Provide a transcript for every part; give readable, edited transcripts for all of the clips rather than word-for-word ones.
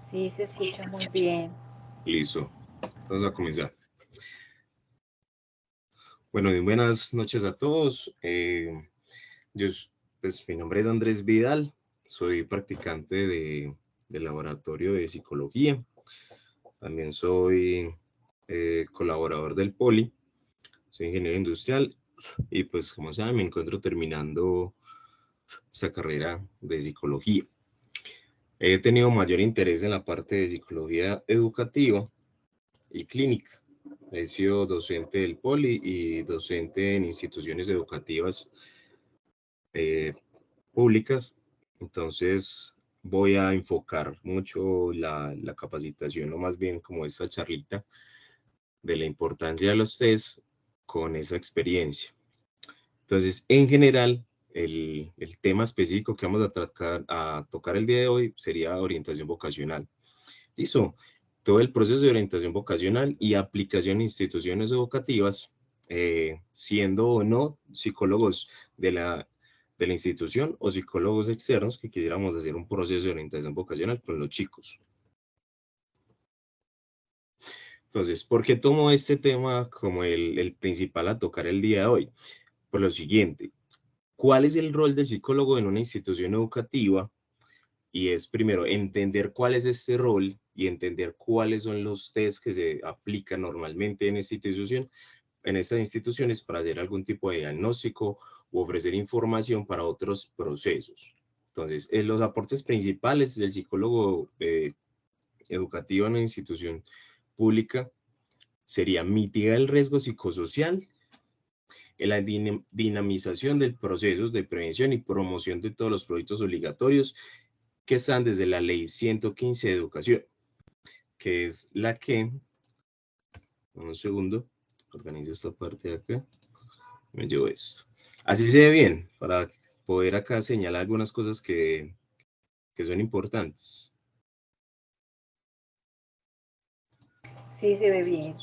Sí, se escucha muy bien. Listo, vamos a comenzar. Bueno, y buenas noches a todos. Yo, pues, mi nombre es Andrés Vidal, soy practicante del laboratorio de psicología. También soy colaborador del Poli, soy ingeniero industrial y pues como saben me encuentro terminando esta carrera de psicología. He tenido mayor interés en la parte de psicología educativa y clínica. He sido docente del Poli y docente en instituciones educativas eh, públicas. Entonces voy a enfocar mucho la capacitación, o más bien como esta charlita, de la importancia de los test con esa experiencia. Entonces, en general, el tema específico que vamos a tocar el día de hoy sería orientación vocacional. Listo. Todo el proceso de orientación vocacional y aplicación en instituciones educativas, siendo o no psicólogos de la institución o psicólogos externos que quisiéramos hacer un proceso de orientación vocacional con los chicos. Entonces, ¿por qué tomo este tema como el principal a tocar el día de hoy? Por lo siguiente, ¿cuál es el rol del psicólogo en una institución educativa? Y es primero entender cuál es este rol y entender cuáles son los test que se aplican normalmente en estas instituciones para hacer algún tipo de diagnóstico u ofrecer información para otros procesos. Entonces, los aportes principales del psicólogo educativo en una institución pública sería mitigar el riesgo psicosocial, en la dinamización de procesos de prevención y promoción de todos los proyectos obligatorios que están desde la Ley 115 de Educación, que es la que, un segundo, organizo esta parte de acá, me llevo esto. Así se ve bien, para poder acá señalar algunas cosas que son importantes. Sí, se ve bien.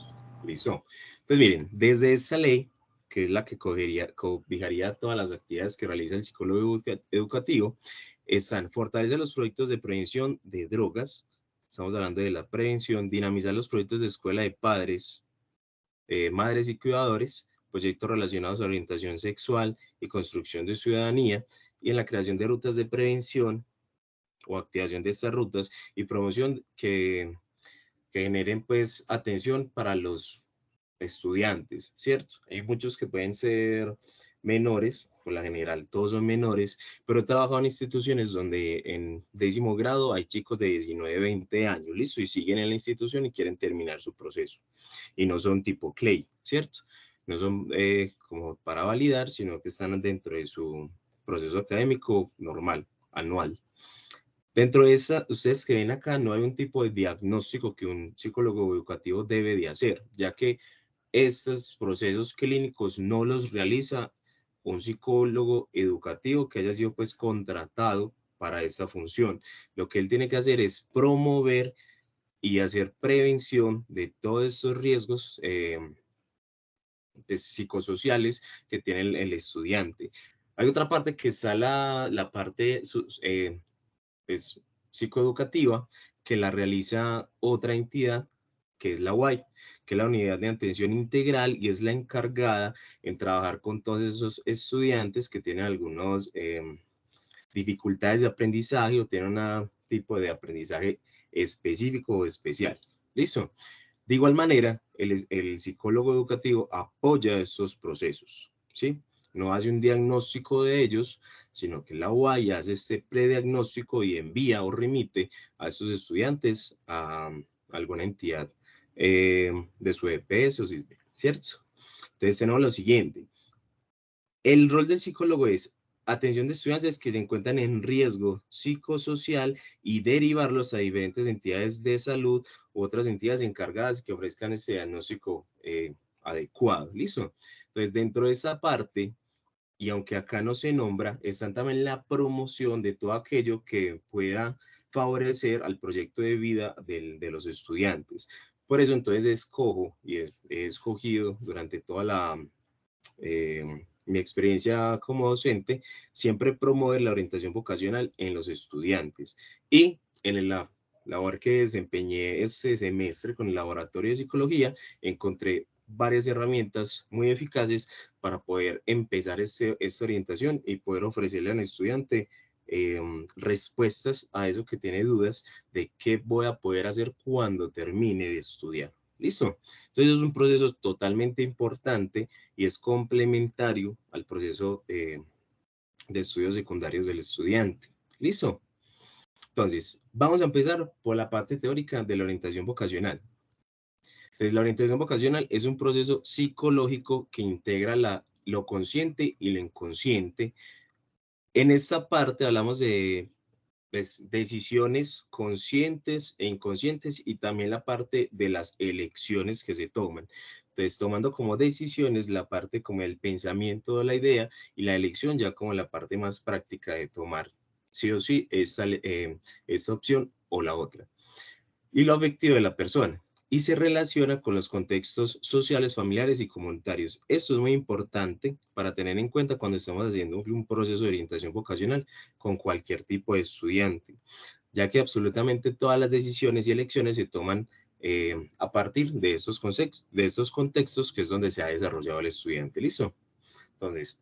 Listo. Pues miren, desde esa ley, que es la que cobijaría todas las actividades que realiza el psicólogo educativo, están fortalecer los proyectos de prevención de drogas, estamos hablando de la prevención, dinamizar los proyectos de escuela de padres, madres y cuidadores, proyectos relacionados a orientación sexual y construcción de ciudadanía, y en la creación de rutas de prevención o activación de estas rutas y promoción que generen pues atención para los estudiantes, ¿cierto? Hay muchos que pueden ser menores, por la general todos son menores, pero he trabajado en instituciones donde en 10º grado hay chicos de 19, 20 años, listo, y siguen en la institución y quieren terminar su proceso. Y no son tipo Clay, ¿cierto? No son como para validar, sino que están dentro de su proceso académico normal, anual. Dentro de esa, ustedes que ven acá, no hay un tipo de diagnóstico que un psicólogo educativo debe de hacer, ya que estos procesos clínicos no los realiza un psicólogo educativo que haya sido pues contratado para esta función. Lo que él tiene que hacer es promover y hacer prevención de todos estos riesgos psicosociales que tiene el estudiante. Hay otra parte que está la parte pues, psicoeducativa, que la realiza otra entidad, que es la UAI, que es la Unidad de Atención Integral, y es la encargada en trabajar con todos esos estudiantes que tienen algunas dificultades de aprendizaje o tienen un tipo de aprendizaje específico o especial. ¿Listo? De igual manera, el psicólogo educativo apoya estos procesos, ¿sí? No hace un diagnóstico de ellos, sino que la UAI hace este prediagnóstico y envía o remite a estos estudiantes a alguna entidad de su EPS o CISBEN, ¿cierto? Entonces tenemos lo siguiente. El rol del psicólogo es atención de estudiantes que se encuentran en riesgo psicosocial y derivarlos a diferentes entidades de salud u otras entidades encargadas que ofrezcan ese diagnóstico adecuado. ¿Listo? Entonces, dentro de esa parte, y aunque acá no se nombra, están también la promoción de todo aquello que pueda favorecer al proyecto de vida de los estudiantes. Por eso entonces escojo y he escogido durante toda mi experiencia como docente, siempre promover la orientación vocacional en los estudiantes y en labor que desempeñé este semestre con el laboratorio de psicología, encontré varias herramientas muy eficaces para poder empezar esta orientación y poder ofrecerle al estudiante respuestas a eso que tiene dudas de qué voy a poder hacer cuando termine de estudiar. ¿Listo? Entonces es un proceso totalmente importante y es complementario al proceso de estudios secundarios del estudiante. ¿Listo? Entonces, vamos a empezar por la parte teórica de la orientación vocacional. Entonces, la orientación vocacional es un proceso psicológico que integra lo consciente y lo inconsciente. En esta parte hablamos de pues, decisiones conscientes e inconscientes y también la parte de las elecciones que se toman. Entonces, tomando como decisiones la parte como el pensamiento de la idea y la elección ya como la parte más práctica de tomar sí o sí esta opción o la otra. Y lo afectivo de la persona. Y se relaciona con los contextos sociales, familiares y comunitarios. Esto es muy importante para tener en cuenta cuando estamos haciendo un proceso de orientación vocacional con cualquier tipo de estudiante, ya que absolutamente todas las decisiones y elecciones se toman a partir de estos contextos que es donde se ha desarrollado el estudiante. ¿Listo? Entonces,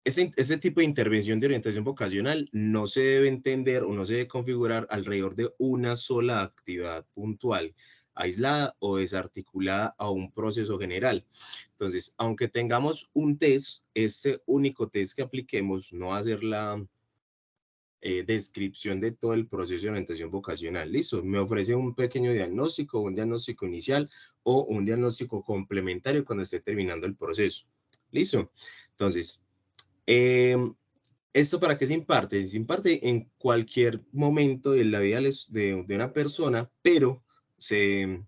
este tipo de intervención de orientación vocacional no se debe entender o no se debe configurar alrededor de una sola actividad puntual, aislada o desarticulada a un proceso general. Entonces, aunque tengamos un test, este único test que apliquemos no va a ser la descripción de todo el proceso de orientación vocacional. Listo, me ofrece un pequeño diagnóstico, un diagnóstico inicial o un diagnóstico complementario cuando esté terminando el proceso. Listo, entonces, ¿esto para qué se imparte? Se imparte en cualquier momento de la vida de una persona, pero se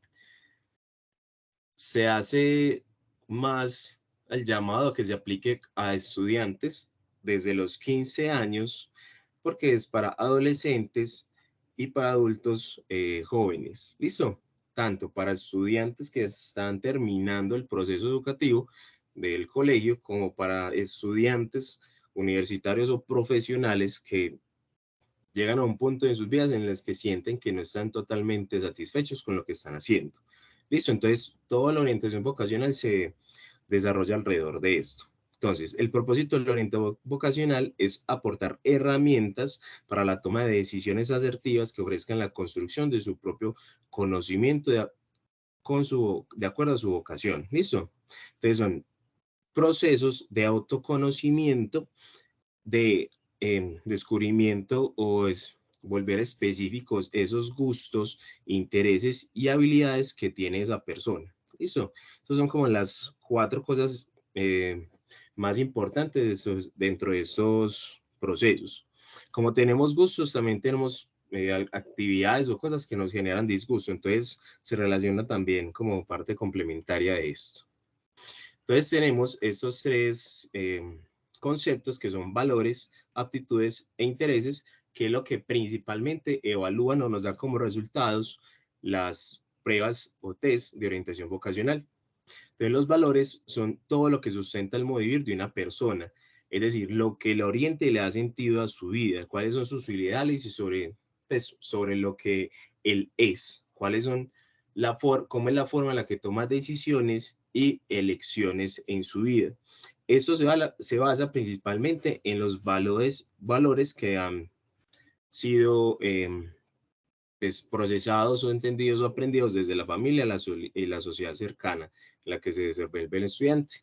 hace más el llamado a que se aplique a estudiantes desde los 15 años, porque es para adolescentes y para adultos jóvenes. ¿Listo? Tanto para estudiantes que están terminando el proceso educativo del colegio, como para estudiantes universitarios o profesionales que llegan a un punto en sus vidas en los que sienten que no están totalmente satisfechos con lo que están haciendo. Listo, entonces toda la orientación vocacional se desarrolla alrededor de esto. Entonces, el propósito de la orientación vocacional es aportar herramientas para la toma de decisiones asertivas que ofrezcan la construcción de su propio conocimiento de acuerdo a su vocación. ¿Listo? Entonces, son procesos de autoconocimiento, de descubrimiento o es volver específicos esos gustos, intereses y habilidades que tiene esa persona. ¿Listo? Esas son como las 4 cosas más importantes dentro de estos procesos. Como tenemos gustos, también tenemos actividades o cosas que nos generan disgusto, entonces se relaciona también como parte complementaria de esto. Entonces tenemos estos 3 conceptos que son valores, aptitudes e intereses, que es lo que principalmente evalúan o nos da como resultados las pruebas o test de orientación vocacional. Entonces los valores son todo lo que sustenta el modo de vivir de una persona, es decir, lo que le orienta y le da sentido a su vida, cuáles son sus ideales y sobre lo que él es, cuáles son cómo es la forma en la que toma decisiones y elecciones en su vida. Esto se basa principalmente en los valores que han sido procesados o entendidos o aprendidos desde la familia y la sociedad cercana en la que se desenvuelve el estudiante.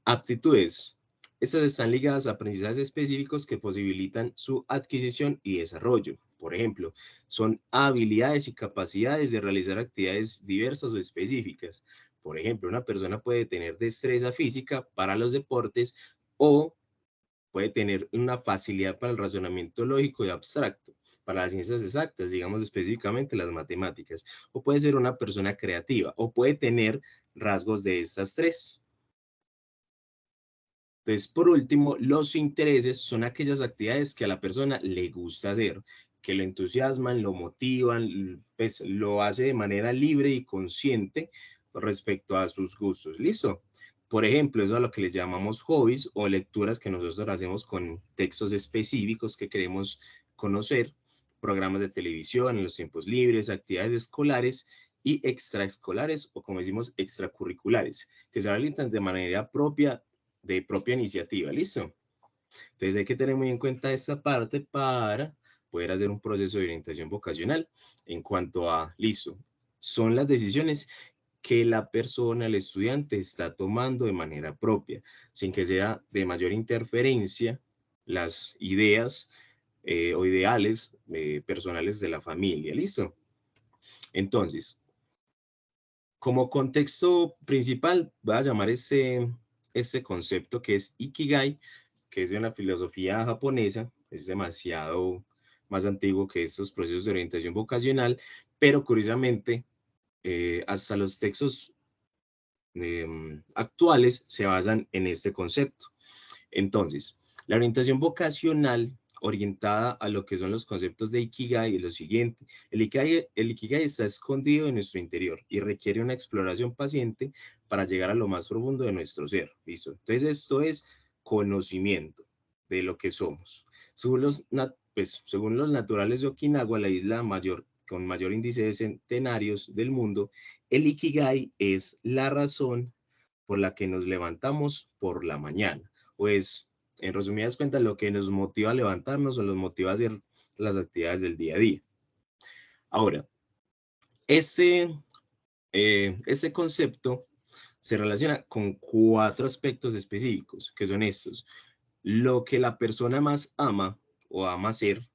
Aptitudes. Estas están ligadas a aprendizajes específicos que posibilitan su adquisición y desarrollo. Por ejemplo, son habilidades y capacidades de realizar actividades diversas o específicas. Por ejemplo, una persona puede tener destreza física para los deportes o puede tener una facilidad para el razonamiento lógico y abstracto, para las ciencias exactas, digamos específicamente las matemáticas, o puede ser una persona creativa, o puede tener rasgos de estas 3. Entonces, por último, los intereses son aquellas actividades que a la persona le gusta hacer, que lo entusiasman, lo motivan, pues lo hace de manera libre y consciente respecto a sus gustos. ¿Listo? Por ejemplo, eso es a lo que les llamamos hobbies o lecturas que nosotros hacemos con textos específicos que queremos conocer. programas de televisión en los tiempos libres, actividades escolares y extraescolares, o como decimos, extracurriculares, que se realizan de manera propia, de propia iniciativa. ¿Listo? Entonces hay que tener muy en cuenta esta parte para poder hacer un proceso de orientación vocacional en cuanto a, listo, son las decisiones que la persona, el estudiante, está tomando de manera propia, sin que sea de mayor interferencia las ideas o ideales personales de la familia. ¿Listo? Entonces, como contexto principal, voy a llamar este concepto que es Ikigai, que es de una filosofía japonesa, es demasiado más antiguo que estos procesos de orientación vocacional, pero curiosamente, hasta los textos actuales se basan en este concepto. Entonces, la orientación vocacional orientada a lo que son los conceptos de Ikigai es lo siguiente. El Ikigai está escondido en nuestro interior y requiere una exploración paciente para llegar a lo más profundo de nuestro ser. ¿Listo? Entonces, esto es conocimiento de lo que somos. Según los naturales de Okinawa, la isla con mayor índice de centenarios del mundo, el Ikigai es la razón por la que nos levantamos por la mañana. Pues, en resumidas cuentas, lo que nos motiva a levantarnos o nos motiva a hacer las actividades del día a día. Ahora, ese concepto se relaciona con 4 aspectos específicos, que son estos: lo que la persona más ama o ama hacer,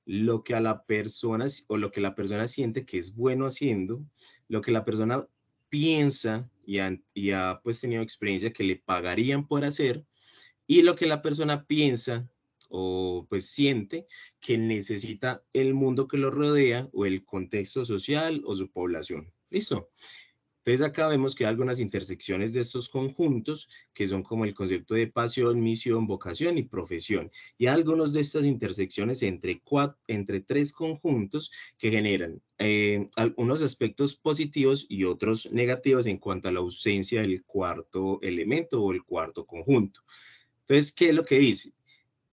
lo que a la persona o lo que la persona siente que es bueno haciendo, lo que la persona piensa y ha pues tenido experiencia que le pagarían por hacer, y lo que la persona piensa o pues siente que necesita el mundo que lo rodea o el contexto social o su población. ¿Listo? Entonces acá vemos que hay algunas intersecciones de estos conjuntos que son como el concepto de pasión, misión, vocación y profesión. Y algunos de estas intersecciones entre 3 conjuntos que generan algunos aspectos positivos y otros negativos en cuanto a la ausencia del cuarto elemento o el cuarto conjunto. Entonces, ¿qué es lo que dice?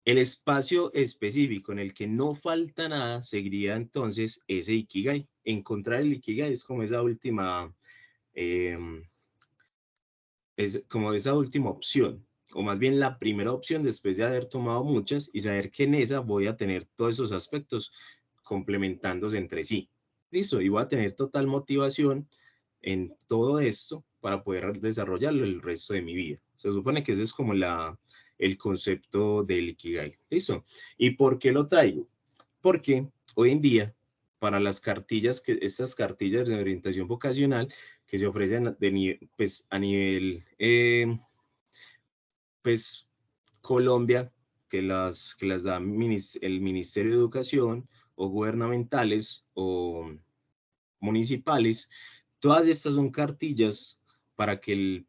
El espacio específico en el que no falta nada seguiría entonces ese Ikigai. Encontrar el Ikigai es como esa última es como esa última opción, o más bien la primera opción después de haber tomado muchas y saber que en esa voy a tener todos esos aspectos complementándose entre sí. Listo, y voy a tener total motivación en todo esto para poder desarrollarlo el resto de mi vida. Se supone que ese es como el concepto del Ikigai. Listo. ¿Y por qué lo traigo? Porque hoy en día, para las cartillas, estas cartillas de orientación vocacional que se ofrecen pues, a nivel pues, Colombia, que las da el Ministerio de Educación, o gubernamentales o municipales, todas estas son cartillas para que el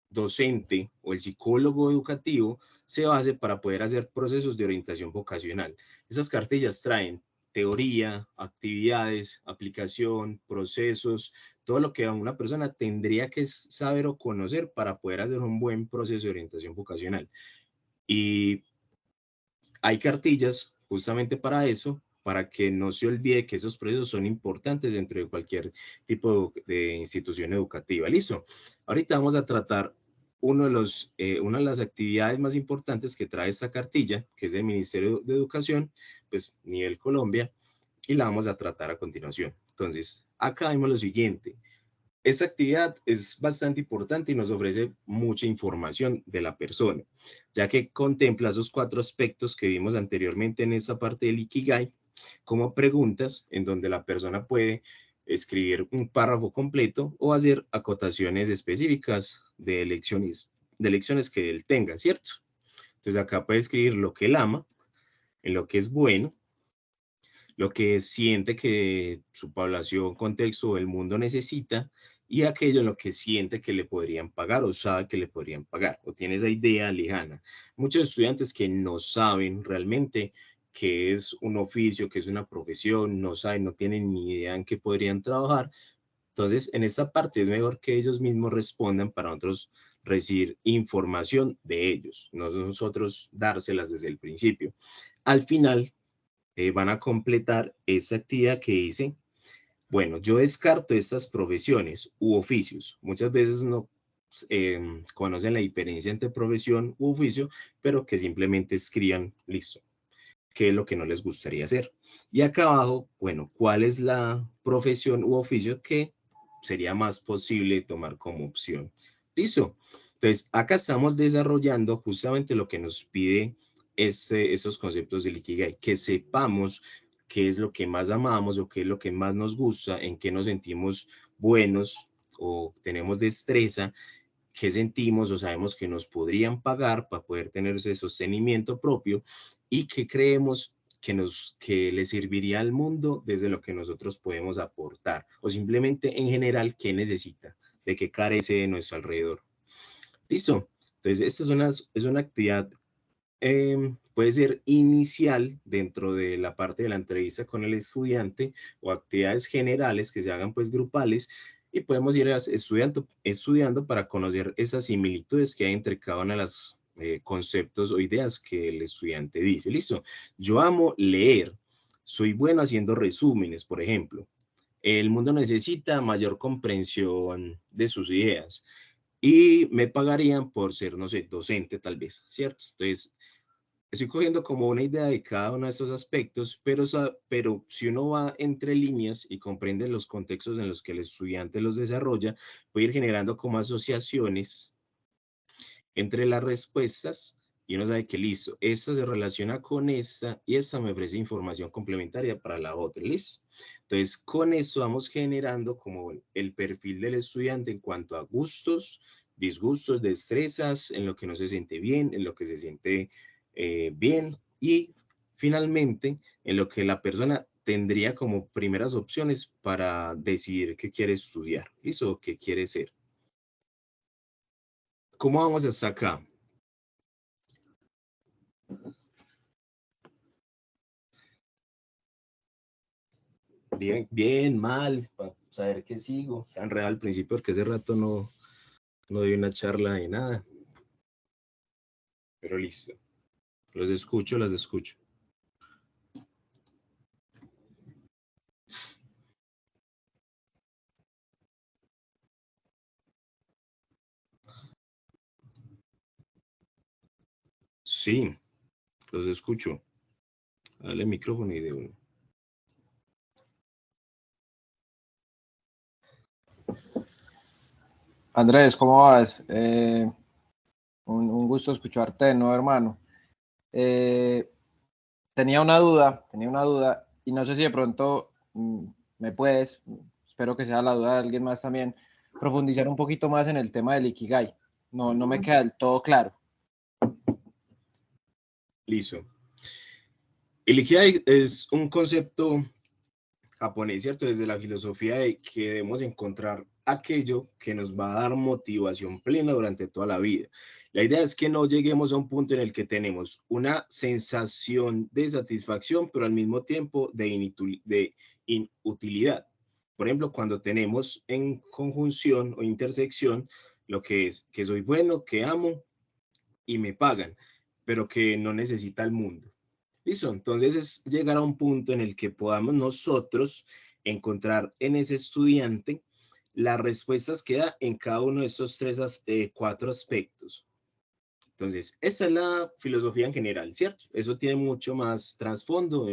docente o el psicólogo educativo se base para poder hacer procesos de orientación vocacional. Esas cartillas traen teoría, actividades, aplicación, procesos, todo lo que una persona tendría que saber o conocer para poder hacer un buen proceso de orientación vocacional. Y hay cartillas justamente para eso, para que no se olvide que esos procesos son importantes dentro de cualquier tipo de institución educativa. ¿Listo? Ahorita vamos a tratar una de las actividades más importantes que trae esta cartilla, que es del Ministerio de Educación, pues nivel Colombia, y la vamos a tratar a continuación. Entonces, acá vemos lo siguiente. Esta actividad es bastante importante y nos ofrece mucha información de la persona, ya que contempla esos 4 aspectos que vimos anteriormente en esta parte del Ikigai, como preguntas en donde la persona puede escribir un párrafo completo o hacer acotaciones específicas de lecciones que él tenga, ¿cierto? Entonces acá puede escribir lo que él ama, en lo que es bueno, lo que siente que su población, contexto o el mundo necesita, y aquello en lo que siente que le podrían pagar o sabe que le podrían pagar, o tiene esa idea lejana. Muchos estudiantes que no saben realmente qué es un oficio, qué es una profesión, no saben, no tienen ni idea en qué podrían trabajar. Entonces, en esta parte es mejor que ellos mismos respondan para nosotros recibir información de ellos, no nosotros dárselas desde el principio. Al final, van a completar esta actividad que dice, bueno, yo descarto estas profesiones u oficios. Muchas veces no conocen la diferencia entre profesión u oficio, pero que simplemente escriban, listo, qué es lo que no les gustaría hacer. Y acá abajo, bueno, ¿cuál es la profesión u oficio que sería más posible tomar como opción? Listo. Entonces, acá estamos desarrollando justamente lo que nos pide estos conceptos del Ikigai, que sepamos qué es lo que más amamos o qué es lo que más nos gusta, en qué nos sentimos buenos o tenemos destreza, qué sentimos o sabemos que nos podrían pagar para poder tener ese sostenimiento propio y qué creemos que le serviría al mundo desde lo que nosotros podemos aportar o simplemente en general qué necesita, de qué carece de nuestro alrededor. ¿Listo? Entonces, esta es una actividad, puede ser inicial dentro de la parte de la entrevista con el estudiante o actividades generales que se hagan pues grupales y podemos ir estudiando para conocer esas similitudes que hay entre cada una de las conceptos o ideas que el estudiante dice. Listo, yo amo leer, soy bueno haciendo resúmenes, por ejemplo. El mundo necesita mayor comprensión de sus ideas y me pagarían por ser, no sé, docente tal vez, ¿cierto? Entonces, estoy cogiendo como una idea de cada uno de estos aspectos, pero si uno va entre líneas y comprende los contextos en los que el estudiante los desarrolla, puede ir generando como asociaciones entre las respuestas y uno sabe que listo, esta se relaciona con esta y esta me ofrece información complementaria para la otra, listo. Entonces, con eso vamos generando como el perfil del estudiante en cuanto a gustos, disgustos, destrezas, en lo que no se siente bien, en lo que se siente bien y finalmente en lo que la persona tendría como primeras opciones para decidir qué quiere estudiar, listo, qué quiere ser. ¿Cómo vamos hasta acá? Bien, bien, mal, para saber qué sigo. Se han enredado al principio porque hace rato no di una charla de nada. Pero listo. Los escucho, las escucho. Sí, los escucho. Dale micrófono y de uno. Andrés, ¿cómo vas? Un gusto escucharte, ¿no, hermano? Eh, tenía una duda, y no sé si de pronto me puedes, espero que sea la duda de alguien más también, profundizar un poquito más en el tema del Ikigai. No me queda del todo claro. Listo. El Ikigai es un concepto japonés, ¿cierto? Desde la filosofía de que debemos encontrar aquello que nos va a dar motivación plena durante toda la vida. La idea es que no lleguemos a un punto en el que tenemos una sensación de satisfacción, pero al mismo tiempo de inutilidad. Por ejemplo, cuando tenemos en conjunción o intersección lo que es que soy bueno, que amo y me pagan, pero que no necesita el mundo. Listo, entonces es llegar a un punto en el que podamos nosotros encontrar en ese estudiante las respuestas que da en cada uno de estos cuatro aspectos. Entonces, esa es la filosofía en general, ¿cierto? Eso tiene mucho más trasfondo,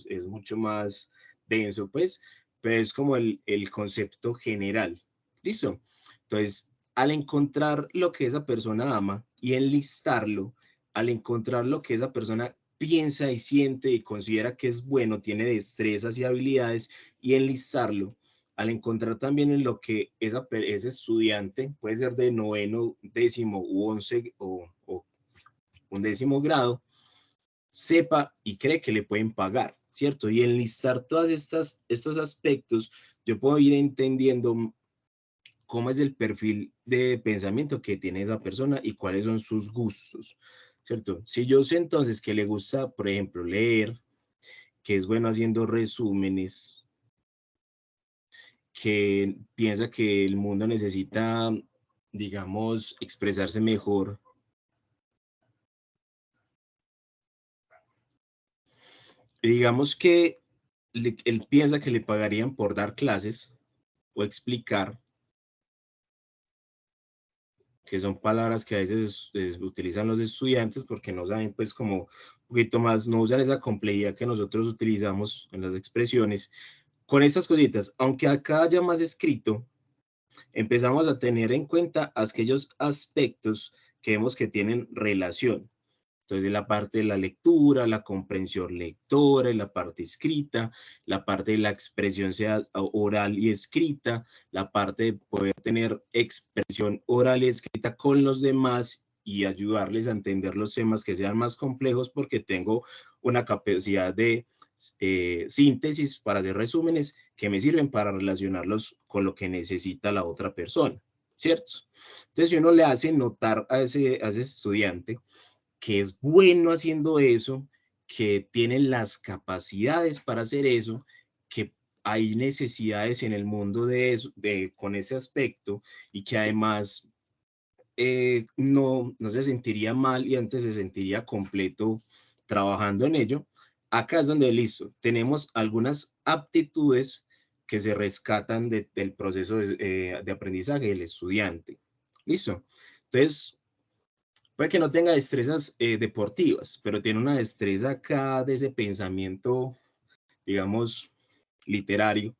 es mucho más denso, pues, pero es como el concepto general. ¿Listo? Entonces, al encontrar lo que esa persona ama y enlistarlo, al encontrar lo que esa persona piensa y siente y considera que es bueno, tiene destrezas y habilidades, y enlistarlo, al encontrar también en lo que ese estudiante, puede ser de noveno, décimo u once o un décimo grado, sepa y cree que le pueden pagar, ¿cierto? Y enlistar todas estos aspectos, yo puedo ir entendiendo cómo es el perfil de pensamiento que tiene esa persona y cuáles son sus gustos, ¿cierto? Si yo sé entonces que le gusta, por ejemplo, leer, que es bueno haciendo resúmenes, que piensa que el mundo necesita, digamos, expresarse mejor. digamos que él piensa que le pagarían por dar clases o explicar, que son palabras que a veces utilizan los estudiantes porque no saben, pues, como un poquito más, no usan esa complejidad que nosotros utilizamos en las expresiones. Con esas cositas, aunque acá haya más escrito, empezamos a tener en cuenta aquellos aspectos que vemos que tienen relación. Entonces, la parte de la lectura, la comprensión lectora, la parte escrita, la parte de la expresión sea oral y escrita, la parte de poder tener expresión oral y escrita con los demás y ayudarles a entender los temas que sean más complejos porque tengo una capacidad de síntesis para hacer resúmenes que me sirven para relacionarlos con lo que necesita la otra persona, ¿cierto? Entonces, si uno le hace notar a ese estudiante que es bueno haciendo eso, que tiene las capacidades para hacer eso, que hay necesidades en el mundo de eso, con ese aspecto, y que además no se sentiría mal y antes se sentiría completo trabajando en ello. Acá es donde, listo, tenemos algunas aptitudes que se rescatan del proceso de aprendizaje del estudiante. ¿Listo? Entonces, puede que no tenga destrezas deportivas, pero tiene una destreza acá de ese pensamiento, digamos, literario,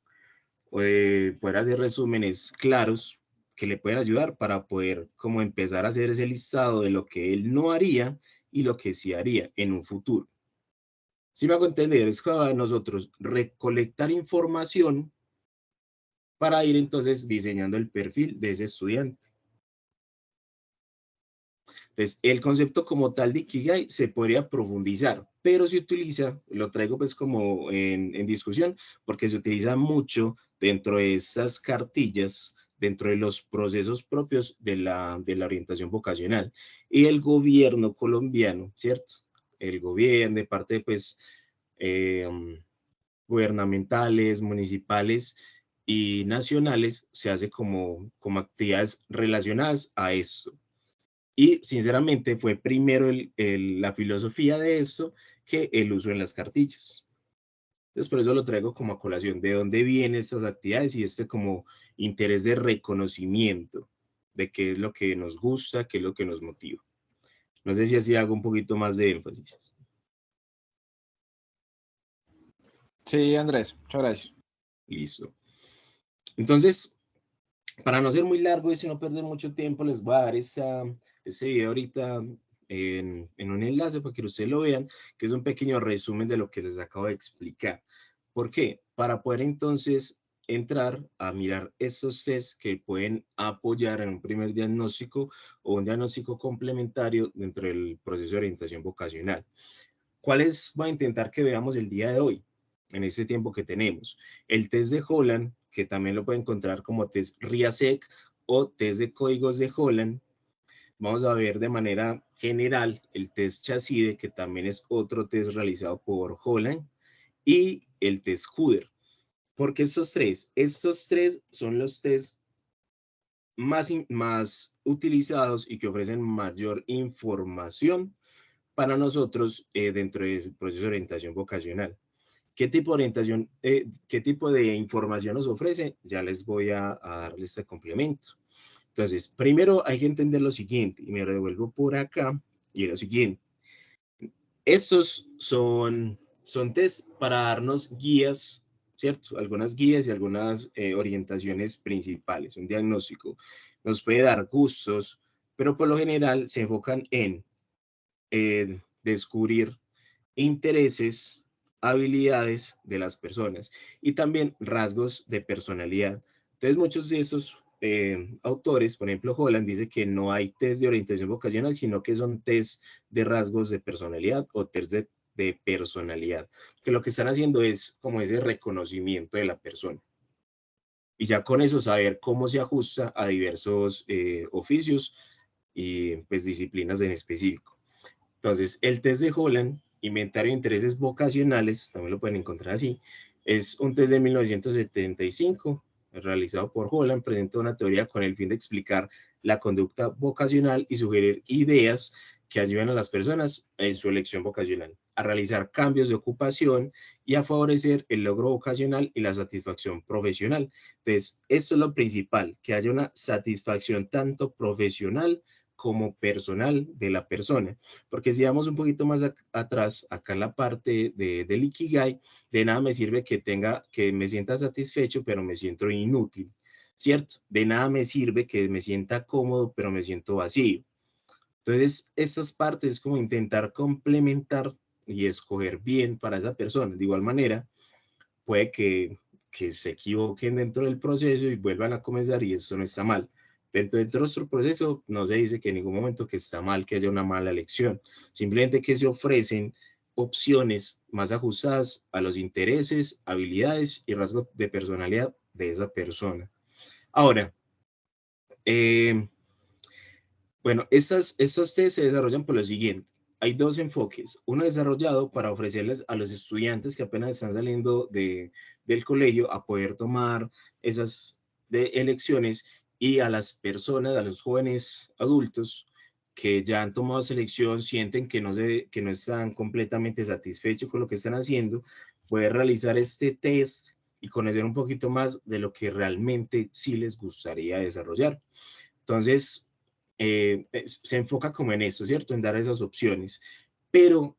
o de poder hacer resúmenes claros que le pueden ayudar para poder como empezar a hacer ese listado de lo que él no haría y lo que sí haría en un futuro. Si me hago entender, es como nosotros recolectar información para ir entonces diseñando el perfil de ese estudiante. Entonces, el concepto como tal de Ikigai se podría profundizar, pero se utiliza, lo traigo pues como en discusión, porque se utiliza mucho dentro de estas cartillas, dentro de los procesos propios de la orientación vocacional. Y el gobierno colombiano, ¿cierto? El gobierno, de parte pues gubernamentales, municipales y nacionales, se hace como actividades relacionadas a esto. Y sinceramente fue primero la filosofía de esto que el uso en las cartillas. Entonces por eso lo traigo como a colación, de dónde vienen estas actividades y este como interés de reconocimiento de qué es lo que nos gusta, qué es lo que nos motiva. No sé si así hago un poquito más de énfasis. Sí, Andrés, muchas gracias. Listo. Entonces, para no ser muy largo y si no perder mucho tiempo, les voy a dar ese video ahorita en un enlace para que ustedes lo vean, que es un pequeño resumen de lo que les acabo de explicar. ¿Por qué? Para poder entonces entrar a mirar estos test que pueden apoyar en un primer diagnóstico o un diagnóstico complementario dentro del proceso de orientación vocacional. ¿Cuáles voy a intentar que veamos el día de hoy, en este tiempo que tenemos? El test de Holland, que también lo pueden encontrar como test RIASEC o test de códigos de Holland. Vamos a ver de manera general el test CHASIDE, que también es otro test realizado por Holland, y el test HUDER. ¿Por qué estos tres? Estos tres son los test más utilizados y que ofrecen mayor información para nosotros dentro del proceso de orientación vocacional. ¿Qué tipo de orientación, qué tipo de información nos ofrece? Ya les voy a darle este complemento. Entonces, primero hay que entender lo siguiente, y me devuelvo por acá, y es lo siguiente. Estos son test para darnos guías, ¿cierto? Algunas guías y algunas orientaciones principales, un diagnóstico. Nos puede dar gustos, pero por lo general se enfocan en descubrir intereses, habilidades de las personas y también rasgos de personalidad. Entonces, muchos de esos autores, por ejemplo, Holland dice que no hay test de orientación vocacional, sino que son test de rasgos de personalidad o test de personalidad, que lo que están haciendo es como ese reconocimiento de la persona. Y ya con eso saber cómo se ajusta a diversos oficios y pues disciplinas en específico. Entonces, el test de Holland, Inventario de Intereses Vocacionales, también lo pueden encontrar así, es un test de 1975, realizado por Holland, presenta una teoría con el fin de explicar la conducta vocacional y sugerir ideas que ayuden a las personas en su elección vocacional. a realizar cambios de ocupación y a favorecer el logro vocacional y la satisfacción profesional. Entonces, esto es lo principal, que haya una satisfacción tanto profesional como personal de la persona. Porque si vamos un poquito más atrás, acá en la parte del Ikigai, de nada me sirve que me sienta satisfecho, pero me siento inútil, ¿cierto? De nada me sirve que me sienta cómodo, pero me siento vacío. Entonces, estas partes es como intentar complementar y escoger bien para esa persona. De igual manera, puede que se equivoquen dentro del proceso y vuelvan a comenzar y eso no está mal. Dentro de nuestro proceso no se dice que en ningún momento que está mal que haya una mala elección, simplemente que se ofrecen opciones más ajustadas a los intereses, habilidades y rasgos de personalidad de esa persona. Ahora, bueno, estos test se desarrollan por lo siguiente. Hay dos enfoques. Uno desarrollado para ofrecerles a los estudiantes que apenas están saliendo del colegio a poder tomar esas elecciones y a las personas, a los jóvenes adultos que ya han tomado selección, sienten que no están completamente satisfechos con lo que están haciendo, poder realizar este test y conocer un poquito más de lo que realmente sí les gustaría desarrollar. Entonces, se enfoca como en eso, ¿cierto? En dar esas opciones. Pero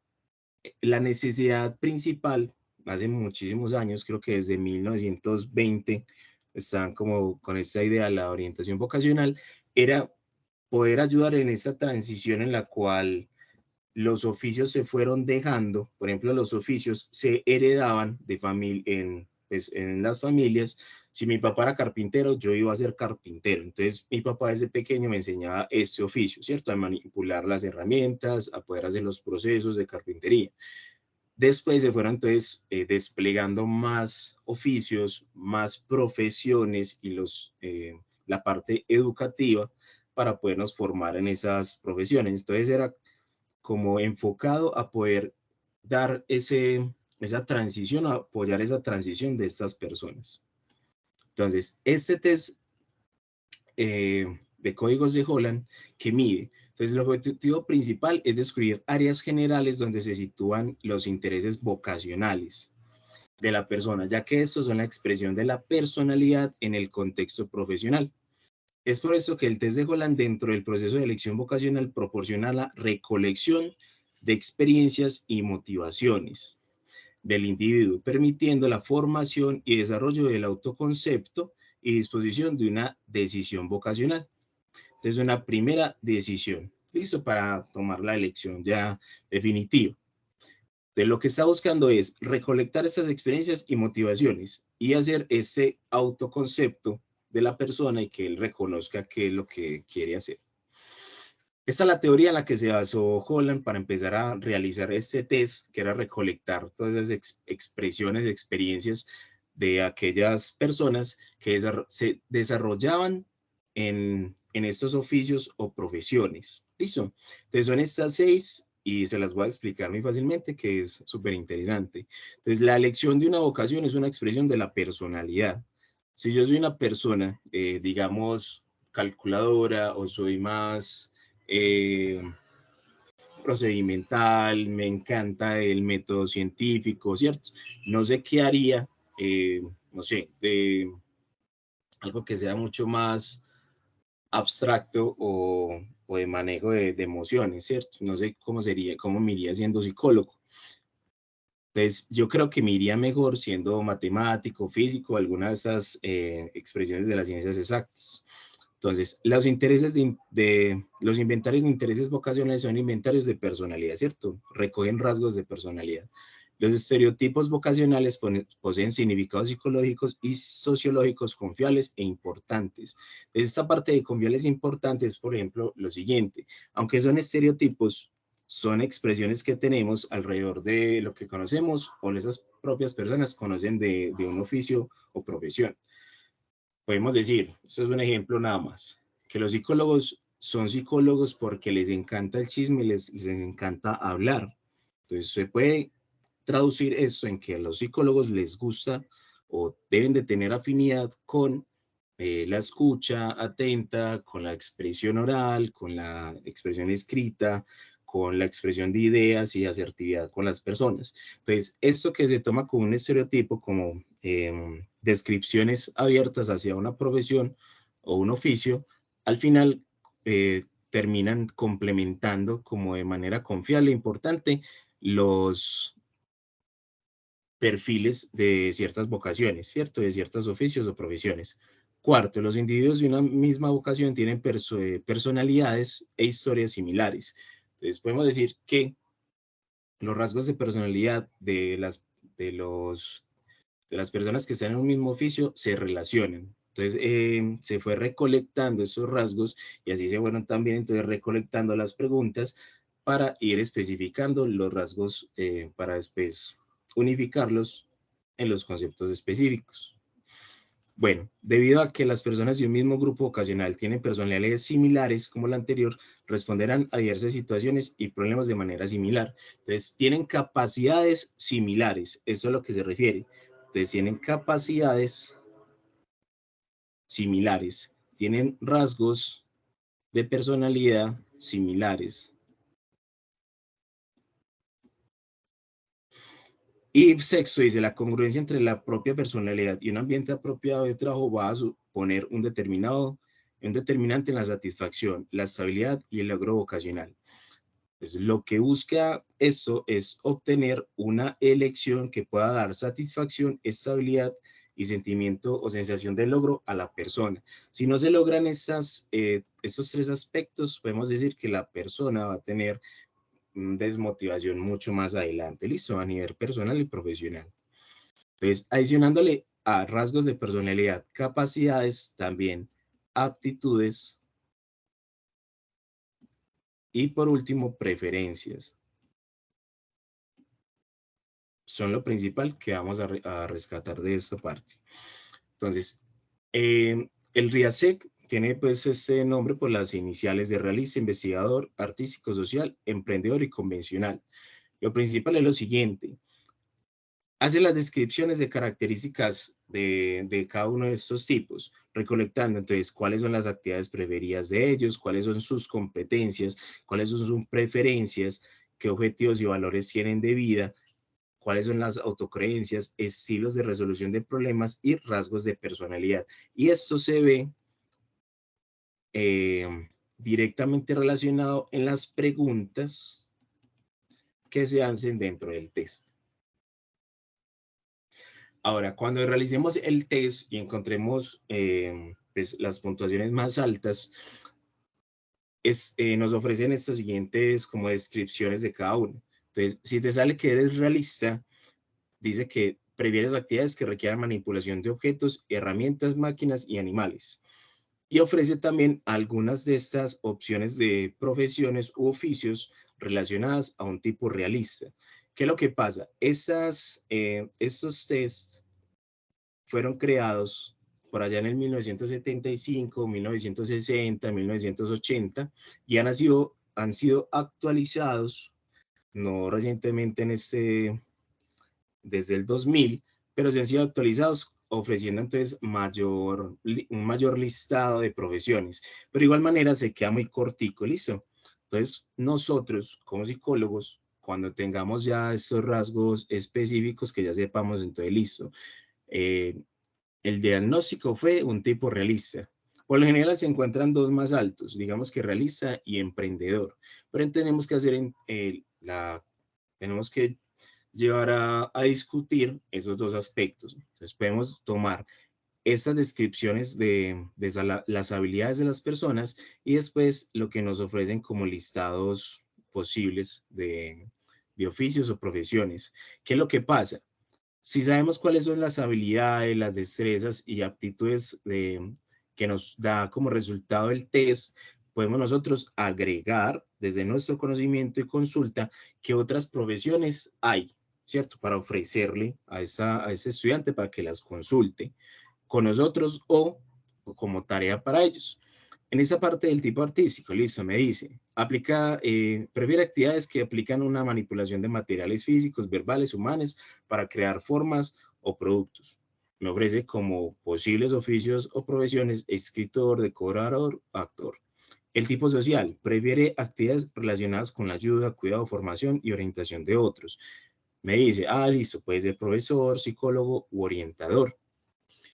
la necesidad principal, hace muchísimos años, creo que desde 1920, están como con esta idea de la orientación vocacional, era poder ayudar en esta transición en la cual los oficios se fueron dejando, por ejemplo, los oficios se heredaban de familia en las familias. Si mi papá era carpintero, yo iba a ser carpintero. Entonces, mi papá desde pequeño me enseñaba este oficio, ¿cierto? A manipular las herramientas, a poder hacer los procesos de carpintería. Después se fueron entonces desplegando más oficios, más profesiones y la parte educativa para podernos formar en esas profesiones. Entonces era como enfocado a poder dar esa transición, a apoyar esa transición de estas personas. Entonces, este test de códigos de Holland que mide. Entonces, el objetivo principal es descubrir áreas generales donde se sitúan los intereses vocacionales de la persona, ya que estos son la expresión de la personalidad en el contexto profesional. Es por eso que el test de Holland dentro del proceso de elección vocacional proporciona la recolección de experiencias y motivaciones del individuo, permitiendo la formación y desarrollo del autoconcepto y disposición de una decisión vocacional. Entonces, una primera decisión, listo para tomar la elección ya definitiva. Entonces, lo que está buscando es recolectar estas experiencias y motivaciones y hacer ese autoconcepto de la persona y que él reconozca qué es lo que quiere hacer. Esta es la teoría en la que se basó Holland para empezar a realizar este test, que era recolectar todas esas expresiones, experiencias de aquellas personas que se desarrollaban en estos oficios o profesiones. ¿Listo? Entonces son estas 6 y se las voy a explicar muy fácilmente, que es súper interesante. Entonces, la elección de una vocación es una expresión de la personalidad. Si yo soy una persona, digamos, calculadora o soy más procedimental, me encanta el método científico, ¿cierto? No sé qué haría, no sé, de algo que sea mucho más abstracto o de manejo de emociones, ¿cierto? No sé cómo sería, cómo me iría siendo psicólogo. Entonces, yo creo que me iría mejor siendo matemático, físico, alguna de esas expresiones de las ciencias exactas. Entonces, los intereses los inventarios de intereses vocacionales son inventarios de personalidad, ¿cierto? Recogen rasgos de personalidad. Los estereotipos vocacionales poseen significados psicológicos y sociológicos confiables e importantes. Esta parte de confiables e importantes, por ejemplo, lo siguiente, aunque son estereotipos, son expresiones que tenemos alrededor de lo que conocemos o esas propias personas conocen de un oficio o profesión. Podemos decir, esto es un ejemplo nada más, que los psicólogos son psicólogos porque les encanta el chisme, les encanta hablar. Entonces se puede traducir esto en que a los psicólogos les gusta o deben de tener afinidad con la escucha atenta, con la expresión oral, con la expresión escrita, con la expresión de ideas y asertividad con las personas. Entonces, esto que se toma como un estereotipo, como descripciones abiertas hacia una profesión o un oficio, al final terminan complementando como de manera confiable e importante los perfiles de ciertas vocaciones, ¿cierto? De ciertos oficios o profesiones. Cuarto, los individuos de una misma vocación tienen personalidades e historias similares. Entonces, podemos decir que los rasgos de personalidad de las personas que están en un mismo oficio se relacionan. Entonces, se fue recolectando esos rasgos y así se fueron también entonces recolectando las preguntas para ir especificando los rasgos para después unificarlos en los conceptos específicos. Bueno, debido a que las personas de un mismo grupo vocacional tienen personalidades similares como la anterior, responderán a diversas situaciones y problemas de manera similar. Entonces, tienen capacidades similares, eso es a lo que se refiere. Entonces, tienen capacidades similares, tienen rasgos de personalidad similares. Y sexto, dice, la congruencia entre la propia personalidad y un ambiente apropiado de trabajo va a suponer un determinante en la satisfacción, la estabilidad y el logro vocacional. Pues lo que busca esto es obtener una elección que pueda dar satisfacción, estabilidad y sentimiento o sensación de logro a la persona. Si no se logran estos tres aspectos, podemos decir que la persona va a tener desmotivación mucho más adelante, listo, a nivel personal y profesional. Entonces, adicionándole a rasgos de personalidad, capacidades, también aptitudes y por último, preferencias. Son lo principal que vamos a rescatar de esta parte. Entonces, el RIASEC tiene pues este nombre por las iniciales de realista, investigador, artístico, social, emprendedor y convencional. Lo principal es lo siguiente: hace las descripciones de características de cada uno de estos tipos, recolectando entonces cuáles son las actividades preferidas de ellos, cuáles son sus competencias, cuáles son sus preferencias, qué objetivos y valores tienen de vida, cuáles son las autocreencias, estilos de resolución de problemas y rasgos de personalidad. Y esto se ve directamente relacionado en las preguntas que se hacen dentro del test. Ahora, cuando realicemos el test y encontremos pues, las puntuaciones más altas, nos ofrecen estos siguientes como descripciones de cada uno. Entonces, si te sale que eres realista, dice que prefieres actividades que requieran manipulación de objetos, herramientas, máquinas y animales. Y ofrece también algunas de estas opciones de profesiones u oficios relacionadas a un tipo realista. ¿Qué es lo que pasa? Estos tests fueron creados por allá en el 1975, 1960, 1980 y han sido actualizados, no recientemente desde el 2000, pero se han sido actualizados ofreciendo entonces un mayor listado de profesiones, pero de igual manera se queda muy cortico, ¿listo? Entonces nosotros como psicólogos, cuando tengamos ya estos rasgos específicos que ya sepamos, entonces listo, el diagnóstico fue un tipo realista. Por lo general se encuentran dos más altos, digamos que realista y emprendedor, pero tenemos que tenemos que llevar a discutir esos dos aspectos. Entonces podemos tomar estas descripciones de las habilidades de las personas y después lo que nos ofrecen como listados posibles de oficios o profesiones. ¿Qué es lo que pasa? Si sabemos cuáles son las habilidades, las destrezas y aptitudes que nos da como resultado el test, podemos nosotros agregar desde nuestro conocimiento y consulta qué otras profesiones hay, ¿cierto? Para ofrecerle a ese estudiante para que las consulte con nosotros o como tarea para ellos. En esa parte del tipo artístico, listo, me dice, prefiere actividades que aplican una manipulación de materiales físicos, verbales, humanos, para crear formas o productos. Me ofrece como posibles oficios o profesiones escritor, decorador, actor. El tipo social prefiere actividades relacionadas con la ayuda, cuidado, formación y orientación de otros. Me dice, listo, puede ser profesor, psicólogo u orientador.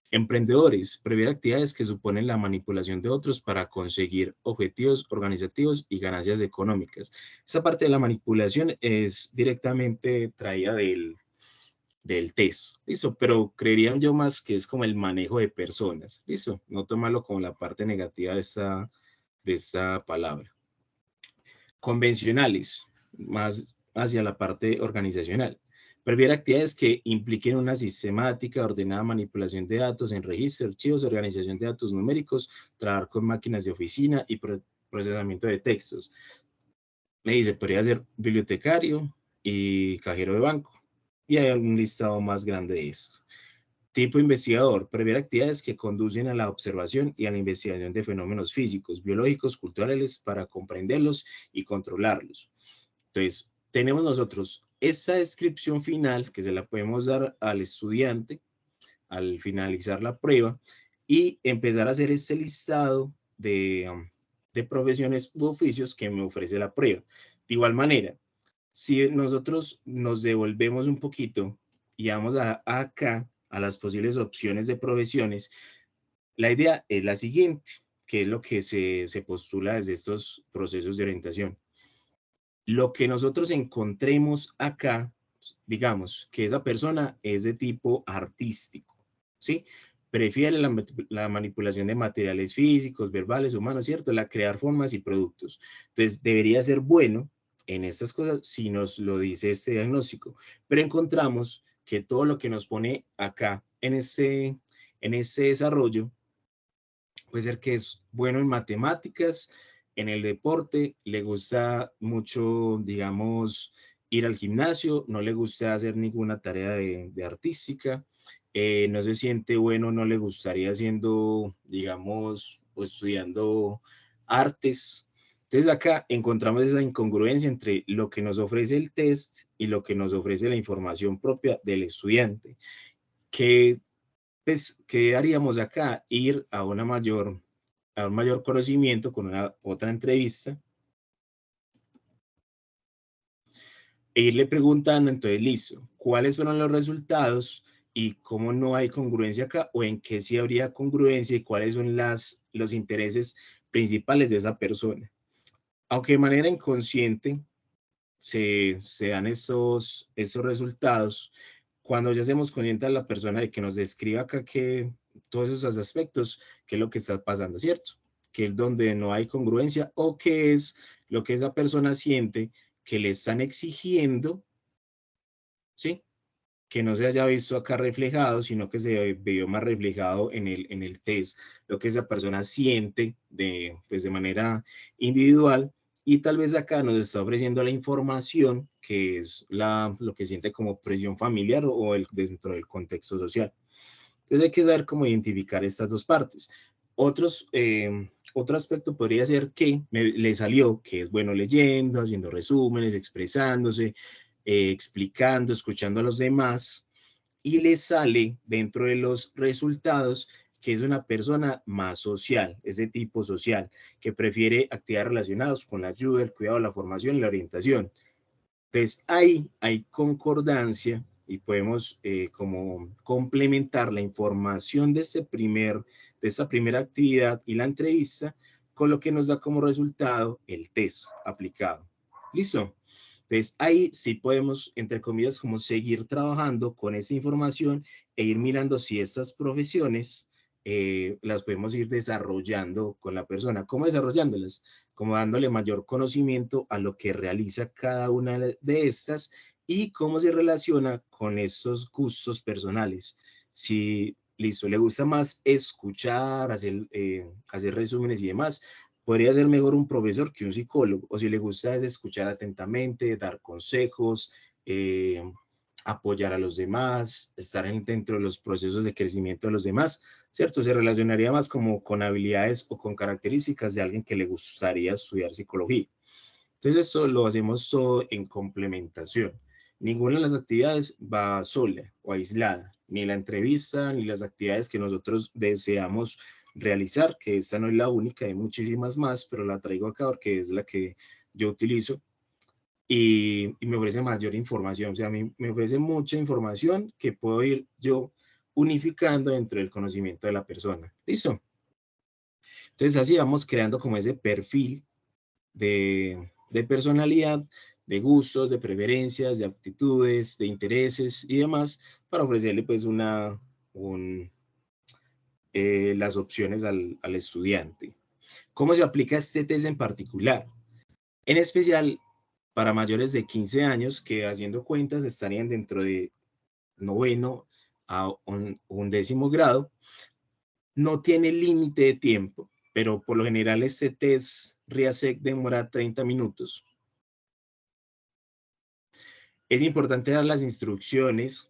Emprendedores prefiere actividades que suponen la manipulación de otros para conseguir objetivos organizativos y ganancias económicas. Esta parte de la manipulación es directamente traída del test, ¿listo? Pero creería yo más que es como el manejo de personas, ¿listo? No tomarlo como la parte negativa de esta palabra. Convencionales, más hacia la parte organizacional. Prefiere actividades que impliquen una sistemática, ordenada manipulación de datos en registros, archivos, organización de datos numéricos, trabajar con máquinas de oficina y procesamiento de textos. Me dice, podría ser bibliotecario y cajero de banco. Y hay un listado más grande de esto. Tipo investigador, prefiere actividades que conducen a la observación y a la investigación de fenómenos físicos, biológicos, culturales para comprenderlos y controlarlos. Entonces, tenemos nosotros esa descripción final que se la podemos dar al estudiante al finalizar la prueba y empezar a hacer este listado de profesiones u oficios que me ofrece la prueba. De igual manera, si nosotros nos devolvemos un poquito y vamos acá a las posibles opciones de profesiones, la idea es la siguiente, que es lo que se postula desde estos procesos de orientación. Lo que nosotros encontremos acá, digamos que esa persona es de tipo artístico, ¿sí? Prefiere la manipulación de materiales físicos, verbales, humanos, ¿cierto? La crear formas y productos. Entonces, debería ser bueno en estas cosas si nos lo dice este diagnóstico. Pero encontramos que todo lo que nos pone acá en este desarrollo puede ser que es bueno en matemáticas, en el deporte, le gusta mucho, digamos, ir al gimnasio, no le gusta hacer ninguna tarea de artística, no se siente bueno, no le gustaría haciendo, digamos, o estudiando artes. Entonces acá encontramos esa incongruencia entre lo que nos ofrece el test y lo que nos ofrece la información propia del estudiante, que pues, ¿qué haríamos acá? Ir a un mayor conocimiento con otra entrevista e irle preguntando, entonces, listo, ¿cuáles fueron los resultados y cómo no hay congruencia acá o en qué sí habría congruencia y cuáles son los intereses principales de esa persona? Aunque de manera inconsciente se dan esos resultados, cuando ya hacemos consciente a la persona de que nos describa acá que todos esos aspectos, qué es lo que está pasando, ¿cierto? Que es donde no hay congruencia o qué es lo que esa persona siente que le están exigiendo, ¿sí? Que no se haya visto acá reflejado, sino que se vio más reflejado en el test, lo que esa persona siente pues de manera individual, y tal vez acá nos está ofreciendo la información que es lo que siente como presión familiar o dentro del contexto social. Entonces hay que saber cómo identificar estas dos partes. Otro aspecto podría ser que le salió que es bueno leyendo, haciendo resúmenes, expresándose, explicando, escuchando a los demás, y le sale dentro de los resultados que es una persona más social, es de tipo social, que prefiere actividades relacionadas con la ayuda, el cuidado, la formación y la orientación. Entonces, ahí hay concordancia y podemos como complementar la información de esta primera actividad y la entrevista con lo que nos da como resultado el test aplicado. ¿Listo? Entonces, ahí sí podemos, entre comillas, como seguir trabajando con esa información e ir mirando si estas profesiones las podemos ir desarrollando con la persona. ¿Cómo desarrollándolas? Como dándole mayor conocimiento a lo que realiza cada una de estas y cómo se relaciona con esos gustos personales. Si, listo, le gusta más escuchar, hacer resúmenes y demás, podría ser mejor un profesor que un psicólogo, o si le gusta es escuchar atentamente, dar consejos, apoyar a los demás, estar dentro de los procesos de crecimiento de los demás, ¿cierto? Se relacionaría más como con habilidades o con características de alguien que le gustaría estudiar psicología. Entonces, eso lo hacemos todo en complementación. Ninguna de las actividades va sola o aislada, ni la entrevista, ni las actividades que nosotros deseamos realizar, que esta no es la única, hay muchísimas más, pero la traigo acá porque es la que yo utilizo y me ofrece mayor información, o sea, me ofrece mucha información que puedo ir yo unificando dentro del conocimiento de la persona. ¿Listo? Entonces así vamos creando como ese perfil de personalidad, de gustos, de preferencias, de aptitudes, de intereses y demás, para ofrecerle pues las opciones al estudiante. ¿Cómo se aplica este test en particular? En especial para mayores de 15 años que haciendo cuentas estarían dentro de noveno a un décimo grado. No tiene límite de tiempo, pero por lo general este test RIASEC demora 30 minutos. Es importante dar las instrucciones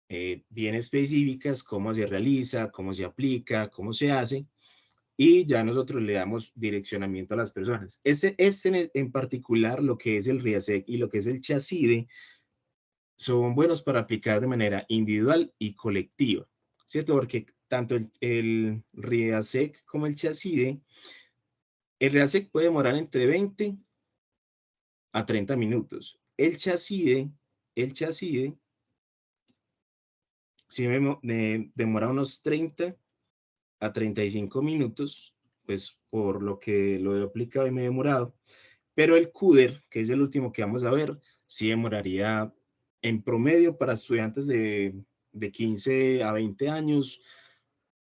bien específicas, cómo se realiza, cómo se aplica, cómo se hace, y ya nosotros le damos direccionamiento a las personas. En particular, lo que es el RIASEC y lo que es el CHASIDE, son buenos para aplicar de manera individual y colectiva, ¿cierto? Porque tanto el RIASEC como el CHASIDE, el RIASEC puede demorar entre 20 a 30 minutos. El CHASIDE sí demora unos 30 a 35 minutos, pues por lo que lo he aplicado y me he demorado. Pero el CUDER, que es el último que vamos a ver, sí demoraría en promedio para estudiantes de 15 a 20 años,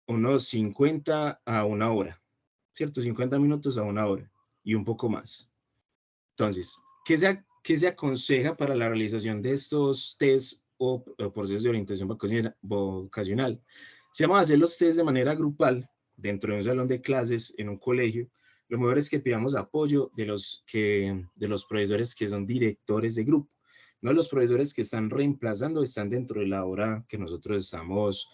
unos 50 a una hora, ¿cierto? 50 minutos a una hora y un poco más. Entonces, ¿qué se aconseja para la realización de estos test o procesos de orientación vocacional? Se llama hacer los test de manera grupal dentro de un salón de clases en un colegio. Lo mejor es que pidamos apoyo de los profesores que son directores de grupo, no los profesores que están reemplazando, están dentro de la hora que nosotros estamos,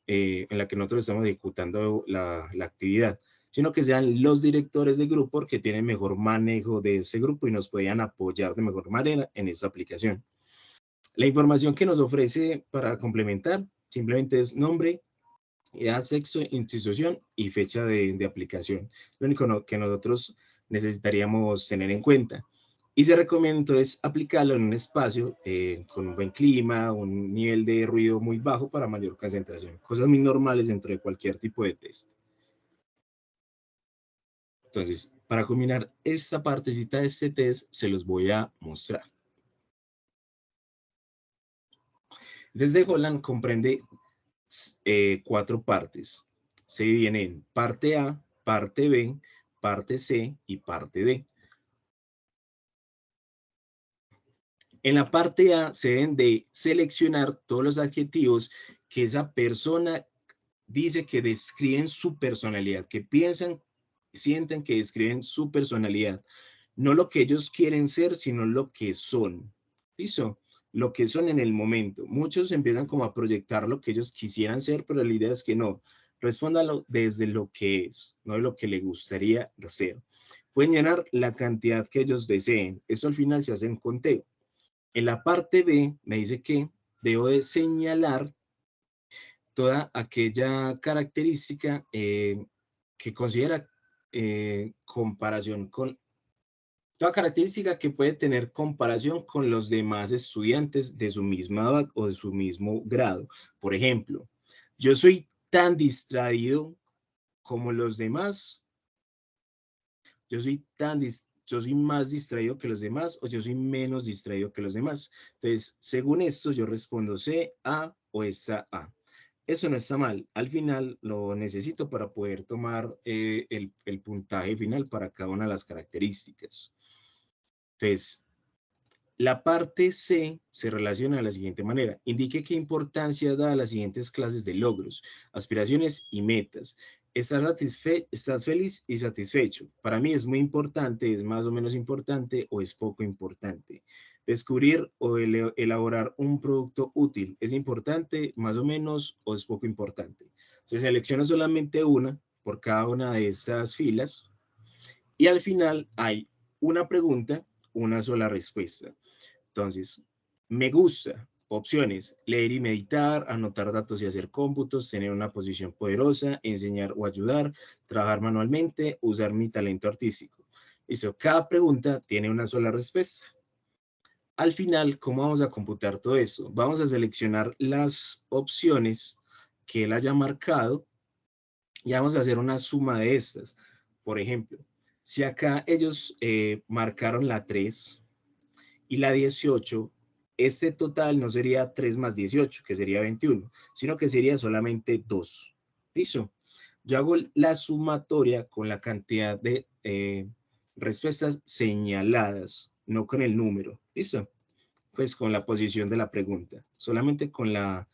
en la que nosotros estamos ejecutando la actividad, sino que sean los directores de grupo que tienen mejor manejo de ese grupo y nos puedan apoyar de mejor manera en esta aplicación. La información que nos ofrece para complementar simplemente es nombre, edad, sexo, institución y fecha de aplicación. Lo único que nosotros necesitaríamos tener en cuenta. Y se recomienda entonces aplicarlo en un espacio con un buen clima, un nivel de ruido muy bajo para mayor concentración. Cosas muy normales dentro de cualquier tipo de test. Entonces, para culminar esta partecita de este test, se los voy a mostrar. Desde Holland comprende 4 partes. Se dividen en parte A, parte B, parte C y parte D. En la parte A se deben de seleccionar todos los adjetivos que esa persona dice que describen su personalidad, que piensan, sienten que describen su personalidad. No lo que ellos quieren ser, sino lo que son. ¿Listo? Lo que son en el momento. Muchos empiezan como a proyectar lo que ellos quisieran ser, pero la idea es que no. Respóndalo desde lo que es, no de lo que le gustaría ser. Pueden llenar la cantidad que ellos deseen. Eso al final se hace en conteo. En la parte B me dice que debo de señalar toda aquella característica que considera comparación con toda característica que puede tener comparación con los demás estudiantes de su misma edad o de su mismo grado. Por ejemplo, yo soy tan distraído como los demás, yo soy más distraído que los demás o yo soy menos distraído que los demás. Entonces, según esto, yo respondo C, A o esta A. Eso no está mal. Al final lo necesito para poder tomar el puntaje final para cada una de las características. Entonces, la parte C se relaciona de la siguiente manera. Indique qué importancia da a las siguientes clases de logros, aspiraciones y metas. ¿Estás feliz y satisfecho? Para mí es muy importante, es más o menos importante o es poco importante. Descubrir o elaborar un producto útil. ¿Es importante, más o menos, o es poco importante? Se selecciona solamente una por cada una de estas filas y al final hay una pregunta, una sola respuesta. Entonces, me gusta. Opciones: leer y meditar, anotar datos y hacer cómputos, tener una posición poderosa, enseñar o ayudar, trabajar manualmente, usar mi talento artístico. Listo, cada pregunta tiene una sola respuesta. Al final, ¿cómo vamos a computar todo eso? Vamos a seleccionar las opciones que él haya marcado y vamos a hacer una suma de estas. Por ejemplo, si acá ellos marcaron la 3 y la 18, este total no sería 3 más 18, que sería 21, sino que sería solamente 2. ¿Listo? Yo hago la sumatoria con la cantidad de respuestas señaladas, no con el número. ¿Listo? Pues con la posición de la pregunta, solamente con las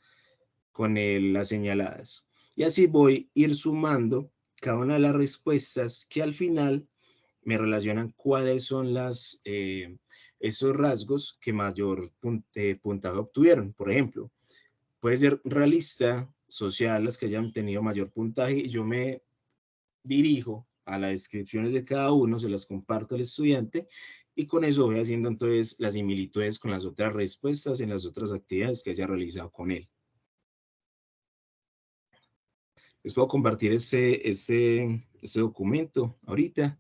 señaladas. Y así voy a ir sumando cada una de las respuestas que al final me relacionan cuáles son esos rasgos que mayor puntaje obtuvieron. Por ejemplo, puede ser realista, social, las que hayan tenido mayor puntaje, y yo me dirijo a las descripciones de cada uno, se las comparto al estudiante, y con eso voy haciendo entonces las similitudes con las otras respuestas en las otras actividades que haya realizado con él. Les puedo compartir este documento ahorita.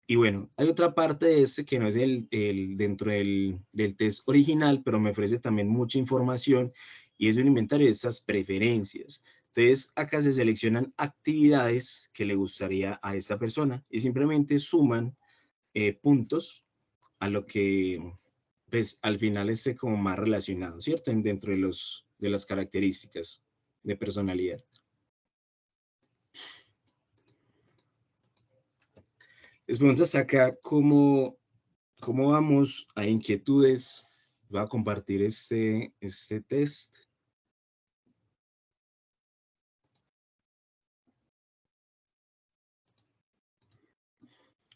Y bueno, hay otra parte de este que no es dentro del test original, pero me ofrece también mucha información, y es un inventario de estas preferencias. Entonces, acá se seleccionan actividades que le gustaría a esta persona y simplemente suman puntos a lo que, pues, al final esté como más relacionado, ¿cierto? Dentro de las características de personalidad. Les pregunto hasta acá cómo vamos a inquietudes. Voy a compartir este test.